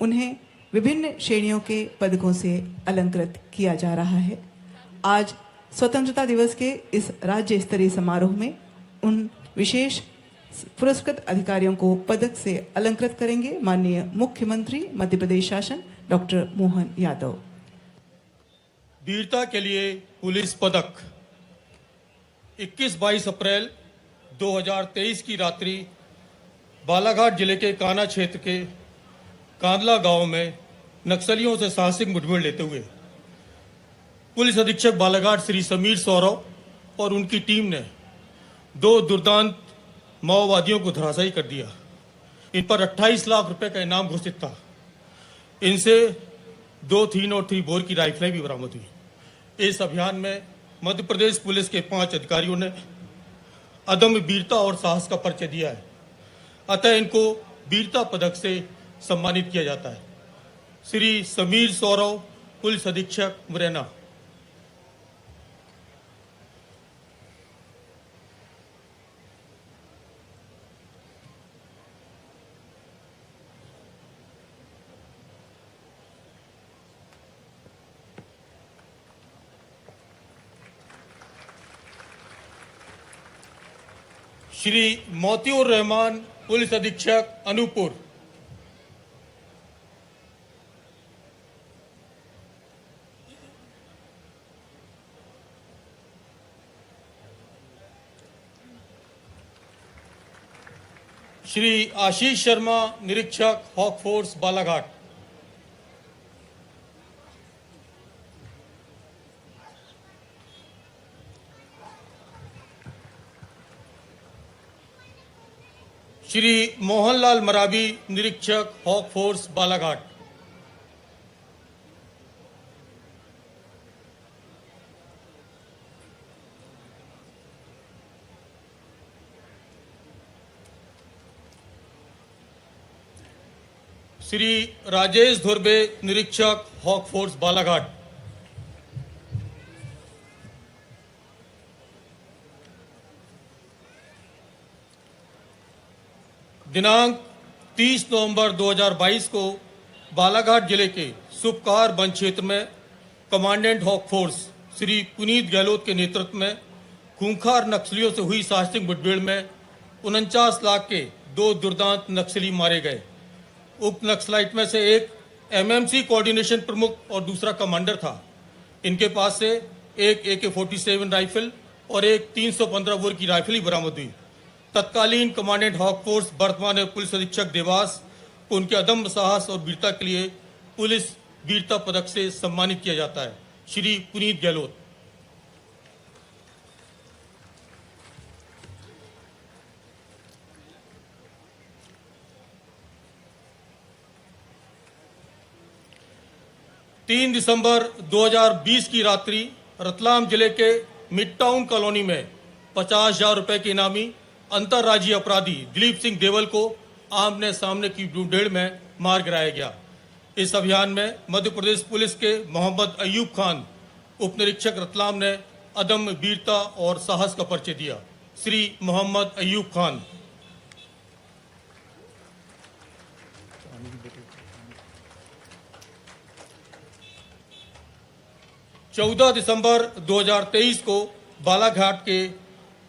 उन्हें विभिन्न श्रेणियों के पदकों से अलंकृत किया जा रहा है। आज स्वतंत्रता दिवस के इस राज्य स्तरीय समारोह में उन विशेष पुरस्कृत अधिकारियों को पदक से अलंकृत करेंगे माननीय मुख्यमंत्री मध्य प्रदेश शासन डॉक्टर मोहन यादव। वीरता के लिए पुलिस पदक 21-22 अप्रैल 2023 की रात्रि बालाघाट जिले के काना क्षेत्र के कांदला गांव में नक्सलियों से साहसिक मुठभेड़ लेते हुए पुलिस अधीक्षक बालाघाट श्री समीर सौरव और उनकी टीम ने 2 दुर्दांत माओवादियों को धराशायी कर दिया। इन पर 28 लाख रुपए का इनाम घोषित था। इनसे 2 303 बोर की राइफलें भी बरामद हुई। इस अभियान में मध्य प्रदेश पुलिस के 5 अधिकारियों ने अदम्य वीरता और साहस का परिचय दिया है, अतः इनको वीरता पदक से सम्मानित किया जाता है। श्री समीर सौरव, पुलिस अधीक्षक मुरैना। श्री मोतिउर रहमान, पुलिस अधीक्षक अनूपपुर। श्री आशीष शर्मा, निरीक्षक हॉक फोर्स बालाघाट। श्री मोहनलाल मरावी, निरीक्षक हॉक फोर्स बालाघाट। श्री राजेश धुर्बे, निरीक्षक हॉक फोर्स बालाघाट। दिनांक 30 नवंबर 2022 को बालाघाट जिले के सुपकार वन क्षेत्र में commandant hawk force Shri Puneet Gehlot के नेतृत्व में खूंखार नक्सलियों से हुई साहसिक मुठभेड़ में 49 लाख के 2 दुर्दांत नक्सली मारे गए। उक्त नक्सलाइट में से एक एमएमसी कोऑर्डिनेशन प्रमुख और दूसरा कमांडर था। इनके पास से एक AK-47 राइफल और एक 315 बोर की राइफल ही बरामद हुई। तत्कालीन कमांडेंट हॉक फोर्स वर्तमान पुलिस अधीक्षक देवास को उनके अदम्य साहस और वीरता के लिए पुलिस वीरता पदक से सम्मानित किया जाता है। श्री पुनीत गहलोत। तीन दिसंबर 2020 की रात्रि रतलाम जिले के मिड टाउन कॉलोनी में 50,000 रुपए के इनामी अंतर्राज्यीय अपराधी दिलीप सिंह देवल को आमने सामने की मुठभेड़ में मार गिराया गया। इस अभियान में मध्य प्रदेश पुलिस के मोहम्मद अयूब खान, उप निरीक्षक रतलाम ने अदम्य वीरता और साहस का परिचय दिया। श्री मोहम्मद अयूब खान। चौदह दिसंबर 2023 को बालाघाट के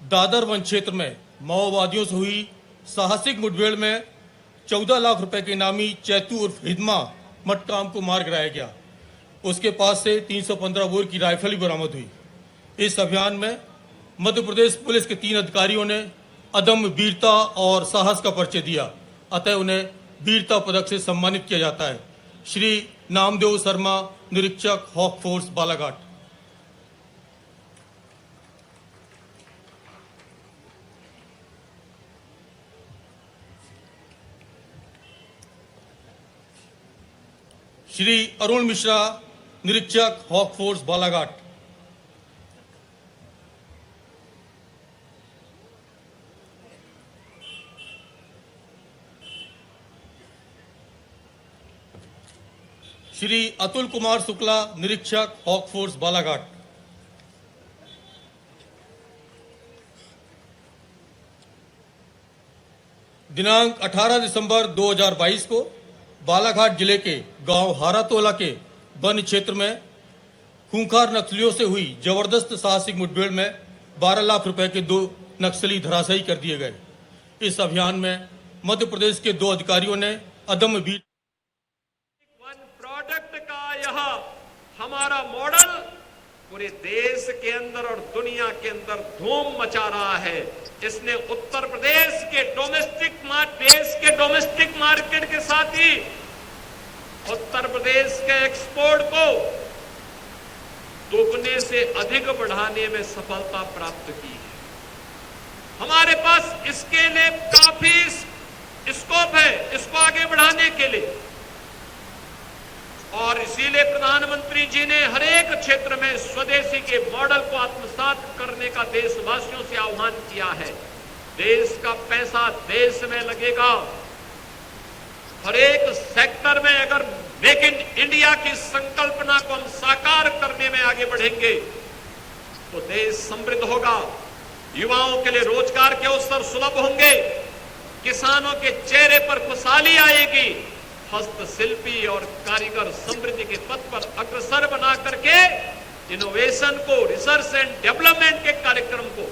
दादर वन क्षेत्र में माओवादियों से हुई साहसिक मुठभेड़ में 14 लाख रुपए के इनामी चैतू उर्फ हिदमा मटकाम को मार गिराया गया। उसके पास से 315 बोर की राइफल भी बरामद हुई। इस अभियान में मध्य प्रदेश पुलिस के 3 अधिकारियों ने अदम्य वीरता और साहस का परिचय दिया, अतः उन्हें वीरता पदक से सम्मानित किया जाता है। श्री नामदेव शर्मा, निरीक्षक हॉक फोर्स बालाघाट। श्री अरुण मिश्रा, निरीक्षक हॉक फोर्स बालाघाट। श्री अतुल कुमार शुक्ला, निरीक्षक हॉक फोर्स बालाघाट। दिनांक 18 दिसंबर 2022 को बालाघाट जिले के गांव हारातोला के वन क्षेत्र में खूंखार नक्सलियों से हुई जबरदस्त साहसिक मुठभेड़ में 12 लाख रुपए के 2 नक्सली धराशायी कर दिए गए। इस अभियान में मध्य प्रदेश के 2 अधिकारियों ने अदम्य वीर वन प्रोडक्ट का यह हमारा मॉडल पूरे देश के अंदर और दुनिया के अंदर धूम मचा रहा है। इसने उत्तर प्रदेश के डोमेस्टिक मार्केट के साथ ही उत्तर प्रदेश के एक्सपोर्ट को दोगुने से अधिक बढ़ाने में सफलता प्राप्त की है। हमारे पास इसके लिए काफी स्कोप है, इसको आगे बढ़ाने के लिए, और इसीलिए प्रधानमंत्री जी ने हर एक क्षेत्र में स्वदेशी के मॉडल को आत्मसात करने का देशवासियों से आह्वान किया है। देश का पैसा देश में लगेगा। हर एक सेक्टर में अगर मेक इन इंडिया की संकल्पना को हम साकार करने में आगे बढ़ेंगे तो देश समृद्ध होगा। युवाओं के लिए रोजगार के अवसर सुलभ होंगे, किसानों के चेहरे पर खुशहाली आएगी, हस्तशिल्पी और कारीगर समृद्धि के पथ पर अग्रसर बना करके इनोवेशन को, रिसर्च एंड डेवलपमेंट के कार्यक्रम को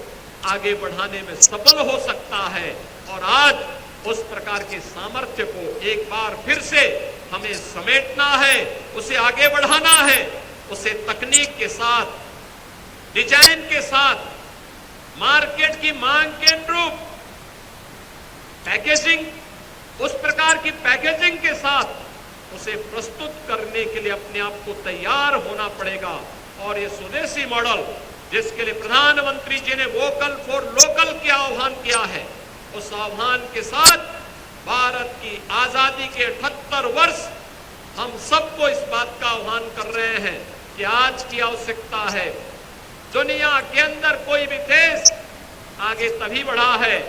आगे बढ़ाने में सफल हो सकता है। और आज उस प्रकार के सामर्थ्य को एक बार फिर से हमें समेटना है, उसे आगे बढ़ाना है, उसे तकनीक के साथ, डिजाइन के साथ, मार्केट की मांग के अनुरूप पैकेजिंग, उस प्रकार की पैकेजिंग के साथ उसे प्रस्तुत करने के लिए अपने आप को तैयार होना पड़ेगा। और ये स्वदेशी मॉडल जिसके लिए प्रधानमंत्री जी ने वोकल फॉर लोकल की आह्वान किया है, उस आह्वान के साथ भारत की आजादी के 78 वर्ष हम सबको इस बात का आह्वान कर रहे हैं कि आज की आवश्यकता है। दुनिया के अंदर कोई भी देश आगे तभी बढ़ा है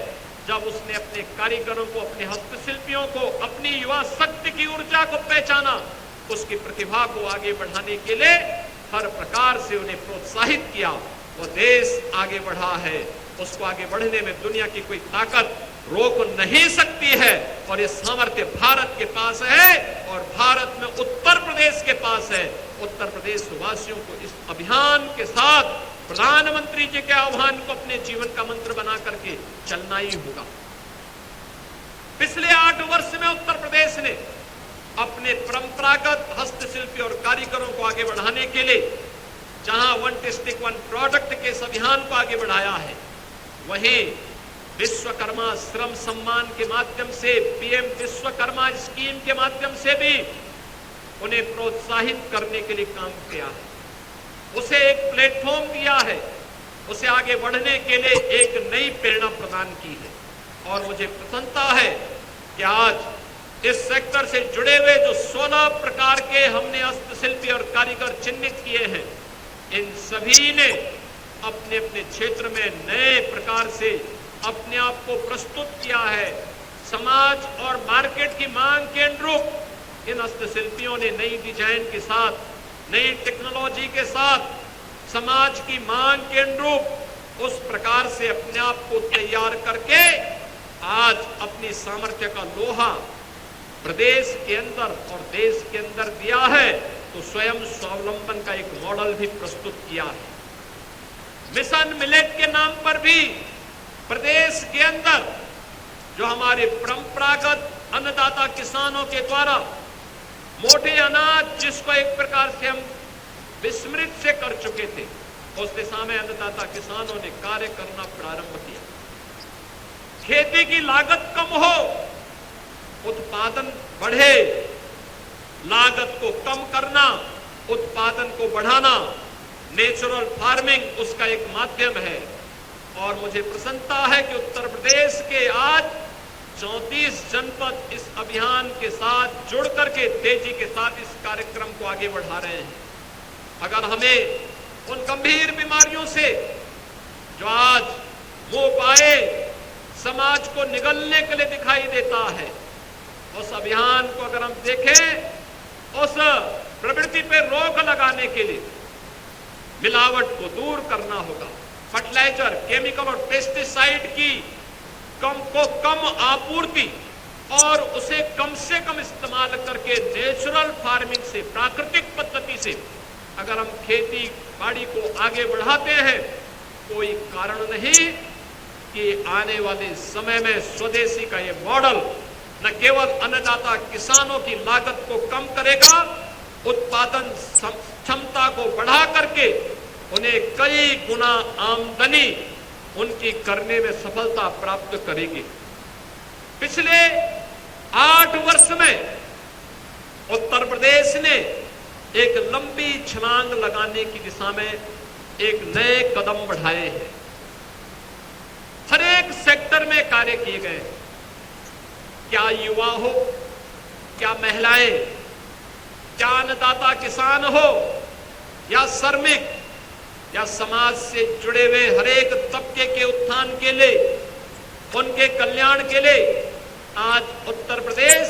जब उसने अपने कारीगरों को, अपने हस्तशिल्पियों को, अपनी युवा शक्ति की ऊर्जा को पहचाना, उसकी प्रतिभा को आगे बढ़ाने के लिए हर प्रकार से उन्हें प्रोत्साहित किया। वो देश आगे बढ़ा है, उसको आगे बढ़ने में दुनिया की कोई ताकत रोक नहीं सकती है। और ये सामर्थ्य भारत के पास है और भारत में उत्तर प्रदेश के पास है। उत्तर प्रदेश वासियों को इस अभियान के साथ प्रधानमंत्री जी के आह्वान को अपने जीवन का मंत्र बना करके चलना ही होगा। पिछले 8 वर्ष में उत्तर प्रदेश ने अपने परंपरागत हस्तशिल्पी और कारीगरों को आगे बढ़ाने के लिए जहां वन डिस्ट्रिक्ट वन प्रोडक्ट के इस अभियान को आगे बढ़ाया है, वहीं विश्वकर्मा श्रम सम्मान के माध्यम से, पीएम विश्वकर्मा स्कीम के माध्यम से भी उन्हें प्रोत्साहित करने के लिए काम किया है, उसे एक प्लेटफॉर्म दिया है, उसे आगे बढ़ने के लिए एक नई प्रेरणा प्रदान की है। और मुझे प्रसन्नता है कि आज इस सेक्टर से जुड़े हुए जो 16 प्रकार के हमने हस्तशिल्पी और कारीगर चिन्हित किए हैं, इन सभी ने अपने अपने क्षेत्र में नए प्रकार से अपने आप को प्रस्तुत किया है। समाज और मार्केट की मांग के अनुरूप इन हस्तशिल्पियों ने नई डिजाइन के साथ, नई टेक्नोलॉजी के साथ, समाज की मांग के अनुरूप उस प्रकार से अपने आप को तैयार करके आज अपनी सामर्थ्य का लोहा प्रदेश के अंदर और देश के अंदर दिया है। तो स्वयं स्वावलंबन का एक मॉडल भी प्रस्तुत किया है। मिशन मिलेट के नाम पर भी प्रदेश के अंदर जो हमारे परंपरागत अन्नदाता किसानों के द्वारा मोटे अनाज, जिसको एक प्रकार से हम विस्मृत से कर चुके थे, उस दिशा में अन्नदाता किसानों ने कार्य करना प्रारंभ किया। खेती की लागत कम हो, उत्पादन बढ़े, लागत को कम करना, उत्पादन को बढ़ाना, नेचुरल फार्मिंग उसका एक माध्यम है। और मुझे प्रसन्नता है कि उत्तर प्रदेश के आज 34 जनपद इस अभियान के साथ जुड़ करके तेजी के साथ इस कार्यक्रम को आगे बढ़ा रहे हैं। अगर हमें उन गंभीर बीमारियों से जो आज मुंह पाए समाज को निगलने के लिए दिखाई देता है, उस अभियान को अगर हम देखें, उस प्रवृत्ति पर रोक लगाने के लिए मिलावट को दूर करना होगा। फर्टिलाइजर, केमिकल और पेस्टिसाइड की कम आपूर्ति और उसे कम से कम इस्तेमाल करके नेचुरल फार्मिंग से, प्राकृतिक पद्धति से अगर हम खेती बाड़ी को आगे बढ़ाते हैं, कोई कारण नहीं कि आने वाले समय में स्वदेशी का ये मॉडल न केवल अन्नदाता किसानों की लागत को कम करेगा, उत्पादन क्षमता को बढ़ा करके उन्हें कई गुना आमदनी उनकी करने में सफलता प्राप्त करेगी। पिछले 8 वर्ष में उत्तर प्रदेश ने एक लंबी छलांग लगाने की दिशा में एक नए कदम बढ़ाए हैं। हर एक सेक्टर में कार्य किए गए। क्या युवा हो, क्या महिलाएं, क्या अन्नदाता किसान हो या श्रमिक या समाज से जुड़े हुए हर एक तबके के उत्थान के लिए, उनके कल्याण के लिए आज उत्तर प्रदेश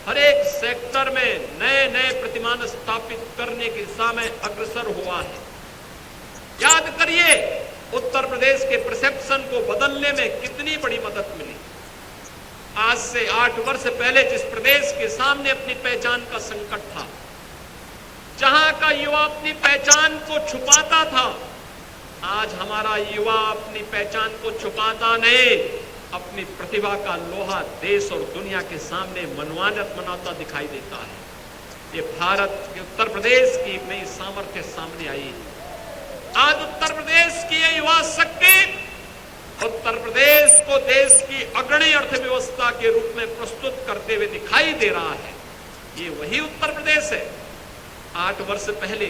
हर एक सेक्टर में नए नए प्रतिमान स्थापित करने की दिशा में अग्रसर हुआ है। याद करिए उत्तर प्रदेश के परसेप्शन को बदलने में कितनी बड़ी मदद मिली। आज से 8 वर्ष पहले जिस प्रदेश के सामने अपनी पहचान का संकट था, जहां का युवा अपनी पहचान को छुपाता था, आज हमारा युवा अपनी पहचान को छुपाता नहीं, अपनी प्रतिभा का लोहा देश और दुनिया के सामने मनमाना बनाता दिखाई देता है। ये भारत के उत्तर प्रदेश की एक नई सामर्थ्य सामने आई है। आज उत्तर प्रदेश की ये युवा शक्ति उत्तर प्रदेश को देश की अग्रणी अर्थव्यवस्था के रूप में प्रस्तुत करते हुए दिखाई दे रहा है। ये वही उत्तर प्रदेश है। 8 वर्ष पहले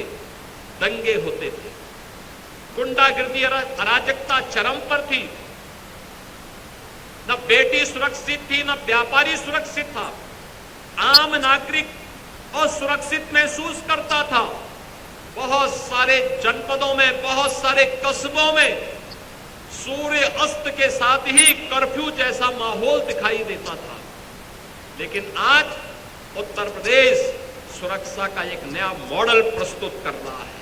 दंगे होते थे, गुंडागिर्दी अराजकता चरम पर थी, न बेटी सुरक्षित थी, न व्यापारी सुरक्षित था, आम नागरिक असुरक्षित महसूस करता था। बहुत सारे जनपदों में, बहुत सारे कस्बों में सूर्य अस्त के साथ ही कर्फ्यू जैसा माहौल दिखाई देता था। लेकिन आज उत्तर प्रदेश सुरक्षा का एक नया मॉडल प्रस्तुत कर रहा है।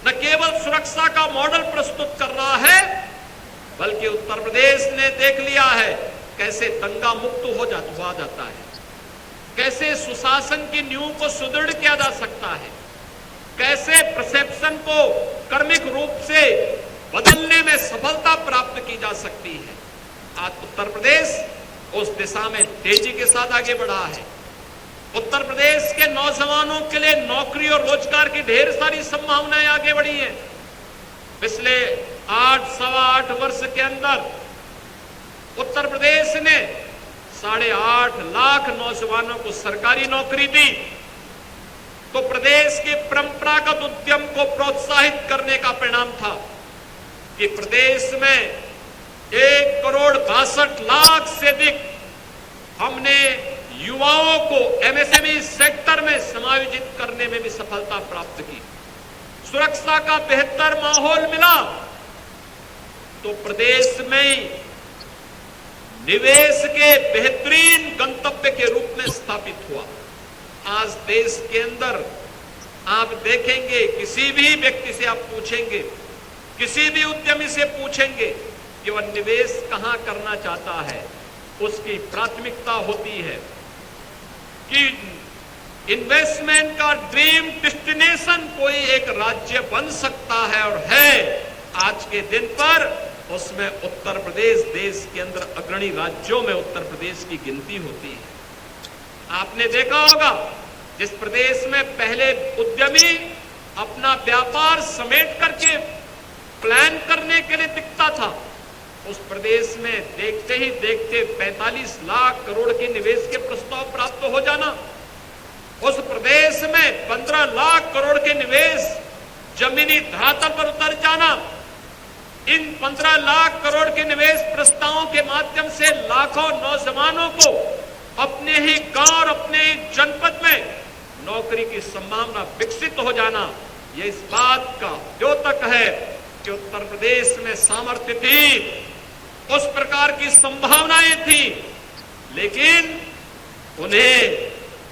न केवल सुरक्षा का मॉडल प्रस्तुत कर रहा है, बल्कि उत्तर प्रदेश ने देख लिया है कैसे दंगा मुक्त हो जाता है, कैसे सुशासन की नींव को सुदृढ़ किया जा सकता है, कैसे परसेप्शन को कर्मिक रूप से बदलने में सफलता प्राप्त की जा सकती है। आज उत्तर प्रदेश उस दिशा में तेजी के साथ आगे बढ़ा है। उत्तर प्रदेश के नौजवानों के लिए नौकरी और रोजगार की ढेर सारी संभावनाएं आगे बढ़ी हैं। पिछले 8-8 वर्ष के अंदर उत्तर प्रदेश ने 8.5 लाख नौजवानों को सरकारी नौकरी दी। तो प्रदेश के परंपरागत उद्यम को प्रोत्साहित करने का परिणाम था कि प्रदेश में 1,62,00,000 से अधिक हमने युवाओं को एमएसएमई सेक्टर में समायोजित करने में भी सफलता प्राप्त की। सुरक्षा का बेहतर माहौल मिला तो प्रदेश में निवेश के बेहतरीन गंतव्य के रूप में स्थापित हुआ। आज देश के अंदर आप देखेंगे, किसी भी व्यक्ति से आप पूछेंगे, किसी भी उद्यमी से पूछेंगे कि वह निवेश कहां करना चाहता है, उसकी प्राथमिकता होती है कि इन्वेस्टमेंट का ड्रीम डेस्टिनेशन कोई एक राज्य बन सकता है, और है आज के दिन पर उसमें उत्तर प्रदेश देश के अंदर अग्रणी राज्यों में उत्तर प्रदेश की गिनती होती है। आपने देखा होगा जिस प्रदेश में पहले उद्यमी अपना व्यापार समेट करके प्लान करने के लिए दिखता था, उस प्रदेश में देखते ही देखते 45 लाख करोड़ के निवेश के प्रस्ताव प्राप्त हो जाना, उस प्रदेश में 15 लाख करोड़ के निवेश जमीनी धरातल पर उतर जाना, इन 15 लाख करोड़ के निवेश प्रस्तावों के माध्यम से लाखों नौजवानों को अपने ही गांव और अपने ही जनपद में नौकरी की संभावना विकसित हो जाना, यह इस बात का द्योतक है कि उत्तर प्रदेश में सामर्थ्य थी, उस प्रकार की संभावनाएं थी, लेकिन उन्हें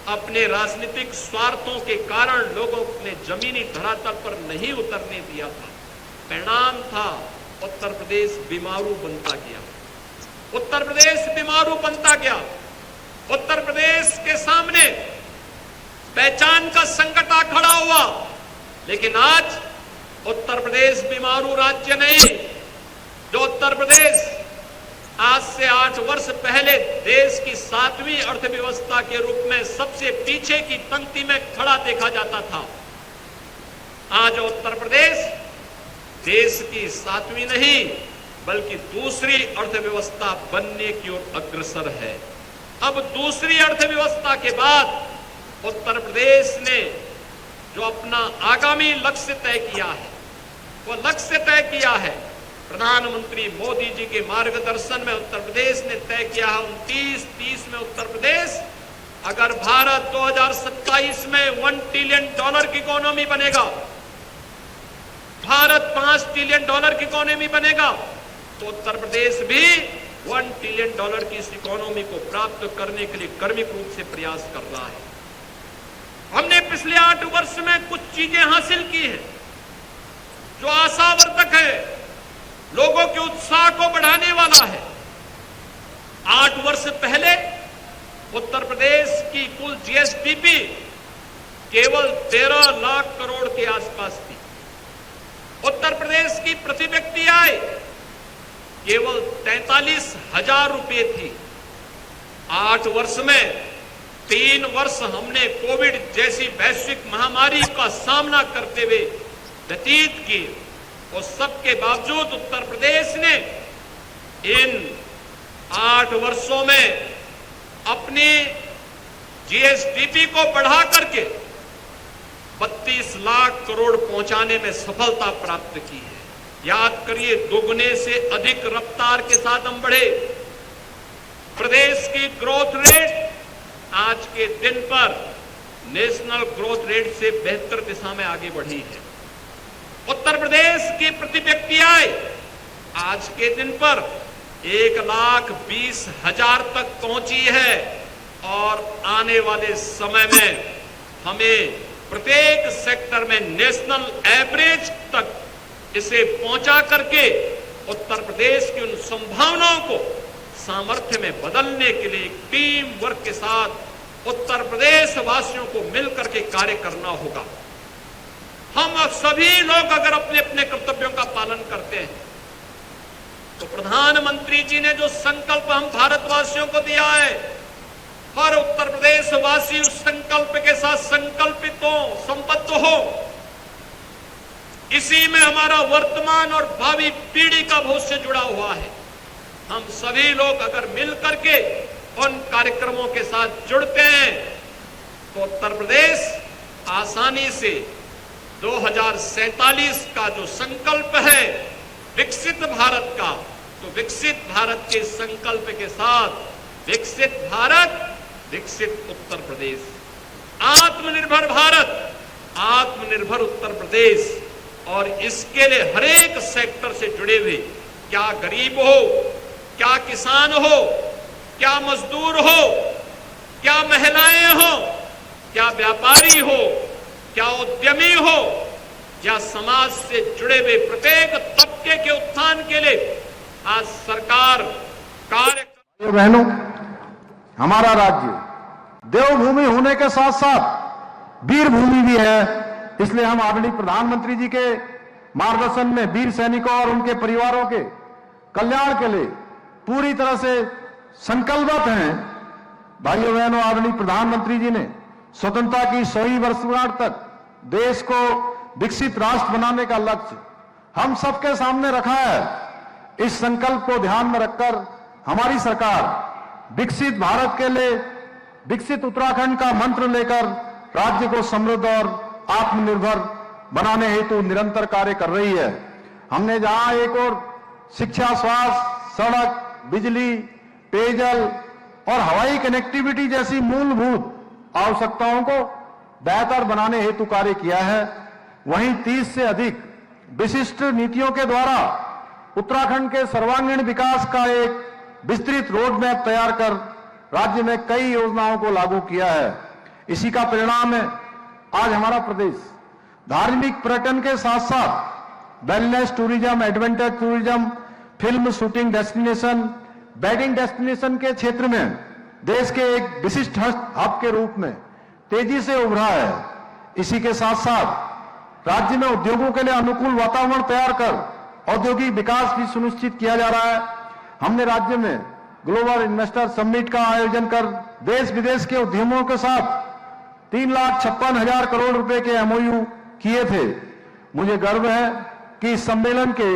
अपने राजनीतिक स्वार्थों के कारण लोगों ने जमीनी धरातल पर नहीं उतरने दिया था। परिणाम था उत्तर प्रदेश बीमारू बनता गया, उत्तर प्रदेश बीमारू बनता गया। उत्तर प्रदेश के सामने पहचान का संकट आ खड़ा हुआ, लेकिन आज उत्तर प्रदेश बीमारू राज्य नहीं। जो उत्तर प्रदेश आज से 8 वर्ष पहले देश की 7वीं अर्थव्यवस्था के रूप में सबसे पीछे की पंक्ति में खड़ा देखा जाता था, आज उत्तर प्रदेश देश की सातवीं नहीं बल्कि दूसरी अर्थव्यवस्था बनने की ओर अग्रसर है। अब दूसरी अर्थव्यवस्था के बाद उत्तर प्रदेश ने जो अपना आगामी लक्ष्य तय किया है, वो लक्ष्य तय किया है प्रधानमंत्री मोदी जी के मार्गदर्शन में उत्तर प्रदेश ने तय किया है 29-30 में उत्तर प्रदेश अगर भारत 2027 में $1 ट्रिलियन की इकोनॉमी बनेगा, भारत $5 ट्रिलियन की इकोनॉमी बनेगा, तो उत्तर प्रदेश भी $1 ट्रिलियन की इस इकोनॉमी को प्राप्त करने के लिए कर्मिक रूप से प्रयास कर रहा है। हमने पिछले 8 वर्ष में कुछ चीजें हासिल की हैं जो आशावर्धक है, लोगों के उत्साह को बढ़ाने वाला है। 8 वर्ष पहले उत्तर प्रदेश की कुल जीएसडीपी केवल 13 लाख करोड़ के आसपास थी। उत्तर प्रदेश की प्रति व्यक्ति आय केवल 43,000 रुपए थी। 8 वर्ष में 3 वर्ष हमने कोविड जैसी वैश्विक महामारी का सामना करते हुए व्यतीत किए और सबके बावजूद उत्तर प्रदेश ने इन 8 वर्षों में अपनी जीएसडीपी को बढ़ा करके 32 लाख करोड़ पहुंचाने में सफलता प्राप्त की है। याद करिए, दोगुने से अधिक रफ्तार के साथ हम बढ़े। प्रदेश की ग्रोथ रेट आज के दिन पर नेशनल ग्रोथ रेट से बेहतर दिशा में आगे बढ़ी है। उत्तर प्रदेश की प्रति व्यक्ति आय आज के दिन पर 1,20,000 तक पहुंची है और आने वाले समय में हमें प्रत्येक सेक्टर में नेशनल एवरेज तक इसे पहुंचा करके उत्तर प्रदेश की उन संभावनाओं को सामर्थ्य में बदलने के लिए टीम वर्क के साथ उत्तर प्रदेश वासियों को मिलकर के कार्य करना होगा। हम सभी लोग अगर अपने अपने कर्तव्यों का पालन करते हैं तो प्रधानमंत्री जी ने जो संकल्प हम भारतवासियों को दिया है, हर उत्तर प्रदेश वासी उस संकल्प के साथ संकल्पित हो, संबद्ध हो। इसी में हमारा वर्तमान और भावी पीढ़ी का भविष्य जुड़ा हुआ है। हम सभी लोग अगर मिल करके उन कार्यक्रमों के साथ जुड़ते हैं तो उत्तर प्रदेश आसानी से 2047 का जो संकल्प है विकसित भारत का, तो विकसित भारत के संकल्प के साथ विकसित भारत, विकसित उत्तर प्रदेश, आत्मनिर्भर भारत, आत्मनिर्भर उत्तर प्रदेश, और इसके लिए हरेक सेक्टर से जुड़े हुए, क्या गरीब हो, क्या किसान हो, क्या मजदूर हो, क्या महिलाएं हो, क्या व्यापारी हो, क्या उद्यमी हो, या समाज से जुड़े हुए प्रत्येक तबके के उत्थान के लिए आज सरकार कार्य। बहनों, हमारा राज्य देवभूमि होने के साथ साथ वीर भूमि भी है। इसलिए हम आदरणीय प्रधानमंत्री जी के मार्गदर्शन में वीर सैनिकों और उनके परिवारों के कल्याण के लिए पूरी तरह से संकल्पित हैं। भाइयों बहनों, आदरणीय प्रधानमंत्री जी ने स्वतंत्रता की 100वीं वर्षगांठ तक देश को विकसित राष्ट्र बनाने का लक्ष्य हम सबके सामने रखा है। इस संकल्प को ध्यान में रखकर हमारी सरकार विकसित भारत के लिए विकसित उत्तराखंड का मंत्र लेकर राज्य को समृद्ध और आत्मनिर्भर बनाने हेतु निरंतर कार्य कर रही है। हमने जहां एक और शिक्षा, स्वास्थ्य, सड़क, बिजली, पेयजल और हवाई कनेक्टिविटी जैसी मूलभूत आवश्यकताओं को बेहतर बनाने हेतु कार्य किया है, वहीं 30 से अधिक विशिष्ट नीतियों के द्वारा उत्तराखंड के सर्वांगीण विकास का एक विस्तृत रोड मैप तैयार कर राज्य में कई योजनाओं को लागू किया है। इसी का परिणाम है आज हमारा प्रदेश धार्मिक पर्यटन के साथ साथ wellness tourism, adventure tourism, film shooting destination, wedding destination के क्षेत्र में देश के एक विशिष्ट हब के रूप में तेजी से उभरा है। इसी के साथ साथ राज्य में उद्योगों के लिए अनुकूल वातावरण तैयार कर औद्योगिक विकास भी सुनिश्चित किया जा रहा है। हमने राज्य में ग्लोबल इन्वेस्टर समिट का आयोजन कर देश विदेश के उद्यमों के साथ 3,56,000 करोड़ रुपए के एमओयू किए थे। मुझे गर्व है कि इस सम्मेलन के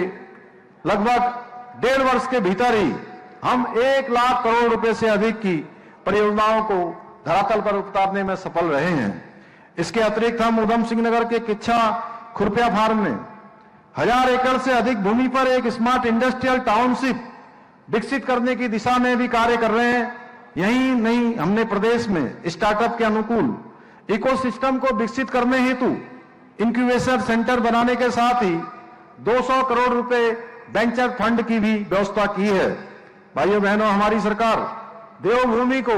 लगभग 1.5 वर्ष के भीतर ही हम 1 लाख करोड़ रुपए से अधिक की परियोजनाओं को धरातल पर उतारने में सफल रहे हैं। इसके अतिरिक्त हम उधम सिंह नगर के किच्छा खुरपिया फार्म में 1000 एकड़ से अधिक भूमि पर एक स्मार्ट इंडस्ट्रियल टाउनशिप विकसित करने की दिशा में भी कार्य कर रहे हैं। यही नहीं, हमने प्रदेश में स्टार्टअप के अनुकूल इकोसिस्टम को विकसित करने हेतु इंक्यूबेशन सेंटर बनाने के साथ ही 200 करोड़ रुपए वेंचर फंड की भी व्यवस्था की है। भाइयों बहनों, हमारी सरकार देवभूमि को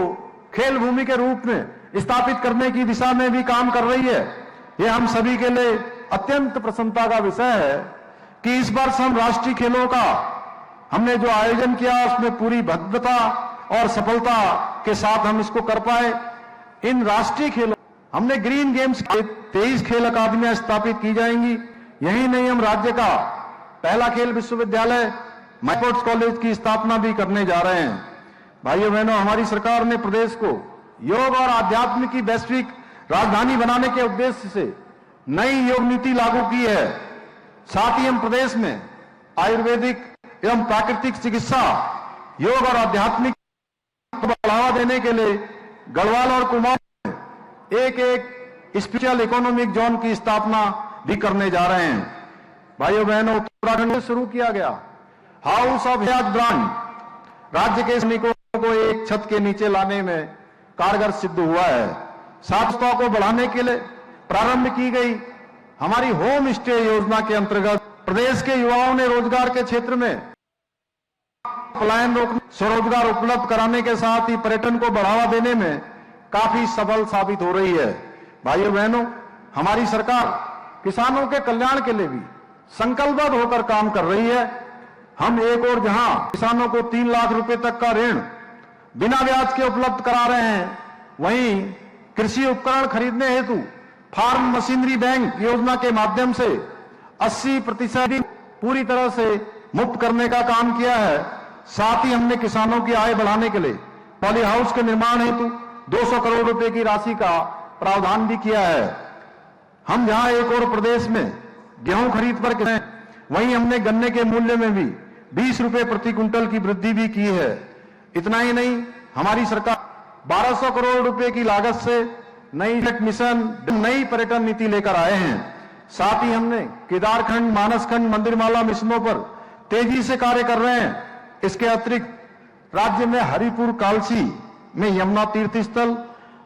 खेल भूमि के रूप में स्थापित करने की दिशा में भी काम कर रही है। यह हम सभी के लिए अत्यंत प्रसन्नता का विषय है कि इस वर्ष हम राष्ट्रीय खेलों का हमने जो आयोजन किया उसमें पूरी भव्यता और सफलता के साथ हम इसको कर पाए। इन राष्ट्रीय खेलों हमने ग्रीन गेम्स 23 खेल अकादमियां स्थापित की जाएंगी। यही नहीं, हम राज्य का पहला खेल विश्वविद्यालय स्पोर्ट्स कॉलेज की स्थापना भी करने जा रहे हैं। भाइयों बहनों, हमारी सरकार ने प्रदेश को योग और आध्यात्म की वैश्विक राजधानी बनाने के उद्देश्य से नई योग नीति लागू की है। साथ ही हम प्रदेश में आयुर्वेदिक एवं प्राकृतिक चिकित्सा, योग और आध्यात्मिक को बढ़ावा देने के लिए गढ़वाल और कुमाऊं में एक स्पेशल इकोनॉमिक जोन की स्थापना भी करने जा रहे हैं। भाइयों बहनों, उत्तराखंड में शुरू किया गया हाउस ऑफ हेल्थ ब्रांड राज्य के सैनिकों को एक छत के नीचे लाने में कारगर सिद्ध हुआ है। साक्षरता को बढ़ाने के लिए प्रारंभ की गई हमारी होम स्टे योजना के अंतर्गत प्रदेश के युवाओं ने रोजगार के क्षेत्र में पलायन रोकने, स्वरोजगार उपलब्ध कराने के साथ ही पर्यटन को बढ़ावा देने में काफी सफल साबित हो रही है। भाइयों बहनों, हमारी सरकार किसानों के कल्याण के लिए भी संकल्पबद्ध होकर काम कर रही है। हम एक और जहां किसानों को 3 लाख रुपए तक का ऋण बिना ब्याज के उपलब्ध करा रहे हैं, वहीं कृषि उपकरण खरीदने हेतु फार्म मशीनरी बैंक योजना के माध्यम से 80% पूरी तरह से मुक्त करने का काम किया है। साथ ही हमने किसानों की आय बढ़ाने के लिए पॉली हाउस के निर्माण हेतु 200 करोड़ रुपए की राशि का प्रावधान भी किया है। हम जहां एक और प्रदेश में गेहूं खरीद पर हैं, वहीं हमने गन्ने के मूल्य में भी 20 रुपए प्रति क्विंटल की वृद्धि भी की है। इतना ही नहीं, हमारी सरकार 1200 करोड़ रुपए की लागत से नई मिशन, नई पर्यटन नीति लेकर आए हैं। साथ ही हमने केदारखंड, मानसखंड, मंदिरमाला मिशनों पर तेजी से कार्य कर रहे हैं। इसके अतिरिक्त राज्य में हरिपुर कालसी में यमुना तीर्थ स्थल,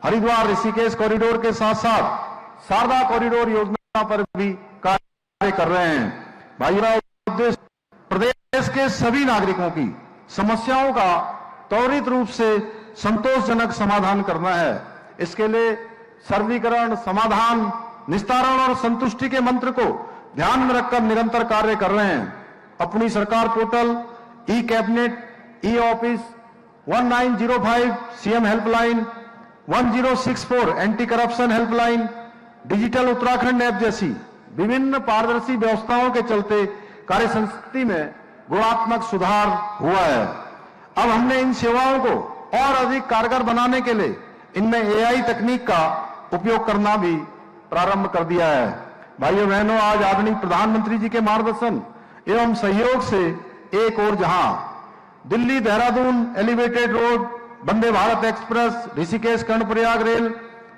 हरिद्वार ऋषिकेश कॉरिडोर के साथ साथ शारदा कॉरिडोर योजना पर भी कार्य कर रहे हैं। भाइयों, उद्देश्य प्रदेश के सभी नागरिकों की समस्याओं का त्वरित रूप से संतोषजनक समाधान करना है। इसके लिए सरलीकरण, समाधान, निस्तारण और संतुष्टि के मंत्र को ध्यान में रखकर निरंतर कार्य कर रहे हैं। अपनी सरकार portal, e cabinet, e office, 1905 CM helpline, 1064 anti corruption helpline, digital Uttarakhand app जैसी विभिन्न पारदर्शी व्यवस्थाओं के चलते कार्य संस्कृति में गुणात्मक सुधार हुआ है। अब हमने इन सेवाओं को और अधिक कारगर बनाने के लिए इनमें एआई तकनीक का उपयोग करना भी प्रारंभ कर दिया है। भाइयों बहनों, आज आदरणीय प्रधानमंत्री जी के मार्गदर्शन एवं सहयोग से एक और जहां Delhi Dehradun elevated road, Vande Bharat express, Rishikesh Karnaprayag rail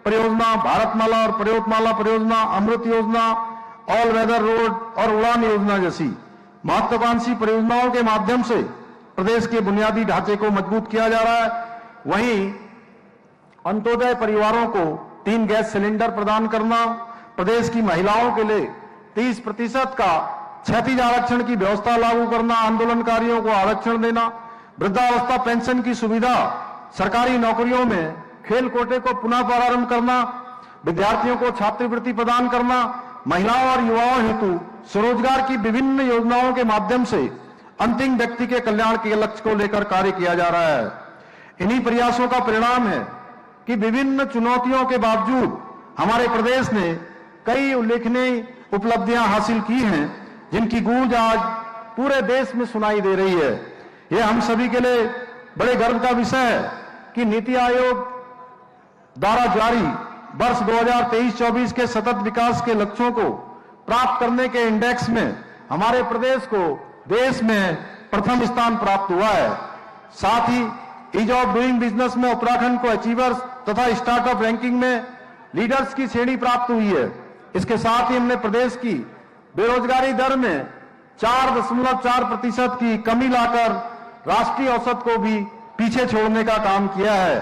परियोजना, भारतमाला और पर्वतमाला परियोजना, अमृत योजना, ऑल वेदर रोड और उड़ान योजना जैसी महत्वाकांक्षी परियोजनाओं के माध्यम से प्रदेश के बुनियादी ढांचे को मजबूत किया जा रहा है। वहीं अंत्योदय परिवारों को 3 गैस सिलेंडर प्रदान करना, प्रदेश की महिलाओं के लिए 30% का क्षैतिज आरक्षण की व्यवस्था लागू करना, आंदोलनकारियों को आरक्षण देना, वृद्धावस्था पेंशन की सुविधा, सरकारी नौकरियों में खेल कोटे को पुनः प्रारंभ करना, विद्यार्थियों को छात्रवृत्ति प्रदान करना, महिलाओं और युवाओं हेतु स्वरोजगार की विभिन्न योजनाओं के माध्यम से अंतिम व्यक्ति के कल्याण के लक्ष्य को लेकर कार्य किया जा रहा है। इन्हीं प्रयासों का परिणाम है कि विभिन्न चुनौतियों के बावजूद हमारे प्रदेश ने कई उल्लेखनीय उपलब्धियां हासिल की हैं, जिनकी गूंज आज पूरे देश में सुनाई दे रही है। यह हम सभी के लिए बड़े गर्व का विषय है कि नीति आयोग द्वारा जारी वर्ष 2023-24 के सतत विकास के लक्ष्यों को प्राप्त करने के इंडेक्स में हमारे प्रदेश को देश में प्रथम स्थान प्राप्त हुआ है। साथ ही ईज ऑफ डूइंग बिजनेस में उत्तराखंड को अचीवर्स तथा स्टार्टअप रैंकिंग में लीडर्स की श्रेणी प्राप्त हुई है। इसके साथ ही हमने प्रदेश की बेरोजगारी दर में 4.4% की कमी लाकर राष्ट्रीय औसत को भी पीछे छोड़ने का काम किया है।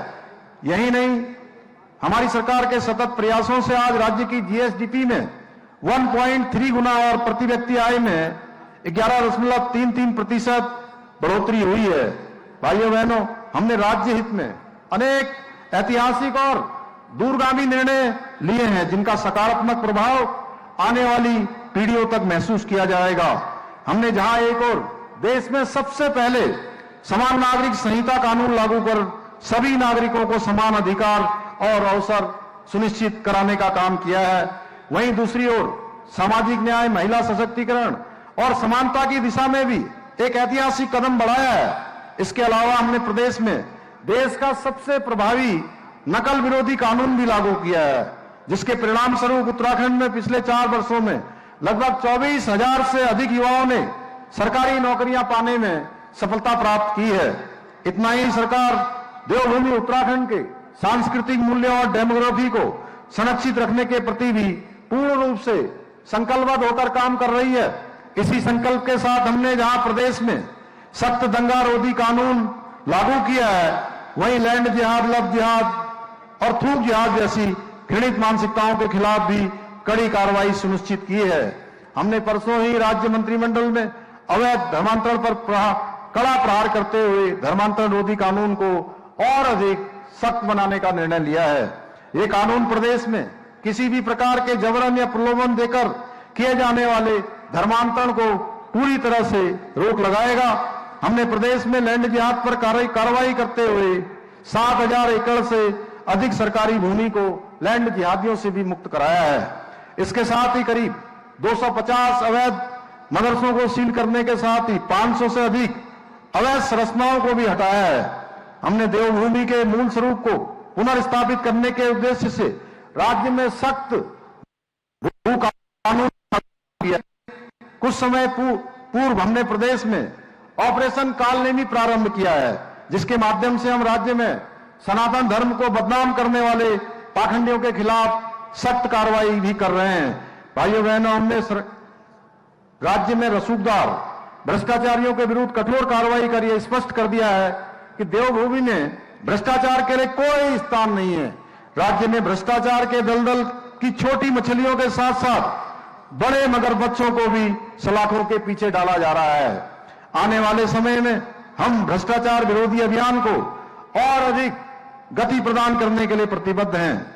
यही नहीं, हमारी सरकार के सतत प्रयासों से आज राज्य की जीएसडीपी में 1.3 गुना और प्रति व्यक्ति आय में 11.33% बढ़ोतरी हुई है। भाइयों बहनों, हमने राज्य हित में अनेक ऐतिहासिक और दूरगामी निर्णय लिए हैं जिनका सकारात्मक प्रभाव आने वाली पीढ़ियों तक महसूस किया जाएगा। हमने जहां एक और देश में सबसे पहले समान नागरिक संहिता कानून लागू कर सभी नागरिकों को समान अधिकार और अवसर सुनिश्चित कराने का काम किया है, वहीं दूसरी ओर सामाजिक न्याय, महिला सशक्तिकरण और समानता की दिशा में भी एक ऐतिहासिक कदम बढ़ाया है। इसके अलावा हमने प्रदेश में देश का सबसे प्रभावी नकल विरोधी कानून भी लागू किया है, जिसके परिणाम स्वरूप उत्तराखंड में पिछले 4 वर्षों में लगभग 24,000 से अधिक युवाओं ने सरकारी नौकरियां पाने में सफलता प्राप्त की है। इतना ही सरकार देवभूमि उत्तराखंड के सांस्कृतिक मूल्यों और डेमोग्राफी को संरक्षित रखने के प्रति भी पूर्ण रूप से संकल्पबद्ध होकर काम कर रही है। इसी संकल्प के साथ हमने जहां प्रदेश में सख्त दंगा रोधी कानून लागू किया है, वहीं लैंड जिहाद, लव जिहाद और थूक जिहाद जैसी घृणित मानसिकताओं के खिलाफ भी कड़ी कार्रवाई सुनिश्चित की है। हमने परसों ही राज्य मंत्रिमंडल में अवैध धर्मांतरण पर कड़ा प्रहार करते हुए धर्मांतरण रोधी कानून को और अधिक सख्त बनाने का निर्णय लिया है। ये कानून प्रदेश में किसी भी प्रकार के जबरन या प्रलोभन देकर किए जाने वाले धर्मांतरण को पूरी तरह से रोक लगाएगा। हमने प्रदेश में लैंड जिहाद पर कार्रवाई करते हुए 7,000 एकड़ से अधिक सरकारी भूमि को लैंड जिहादियों से भी मुक्त कराया है। इसके साथ ही करीब 250 अवैध मदरसों को सील करने के साथ ही 500 से अधिक अवैध संरचनाओं को भी हटाया है। हमने देवभूमि के मूल स्वरूप को पुनर्स्थापित करने के उद्देश्य से राज्य में सख्त भू कानून किया। कुछ समय पूर्व हमने प्रदेश में ऑपरेशन कालनेमी प्रारंभ किया है, जिसके माध्यम से हम राज्य में सनातन धर्म को बदनाम करने वाले पाखंडियों के खिलाफ सख्त कार्रवाई भी कर रहे हैं। भाइयों बहनों, हमने राज्य में रसूखदार भ्रष्टाचारियों के विरुद्ध कठोर कार्रवाई कर यह स्पष्ट कर दिया है कि देवभूमि में भ्रष्टाचार के लिए कोई स्थान नहीं है। राज्य में भ्रष्टाचार के दलदल की छोटी मछलियों के साथ साथ बड़े मगरमच्छों को भी सलाखों के पीछे डाला जा रहा है। आने वाले समय में हम भ्रष्टाचार विरोधी अभियान को और अधिक गति प्रदान करने के लिए प्रतिबद्ध हैं।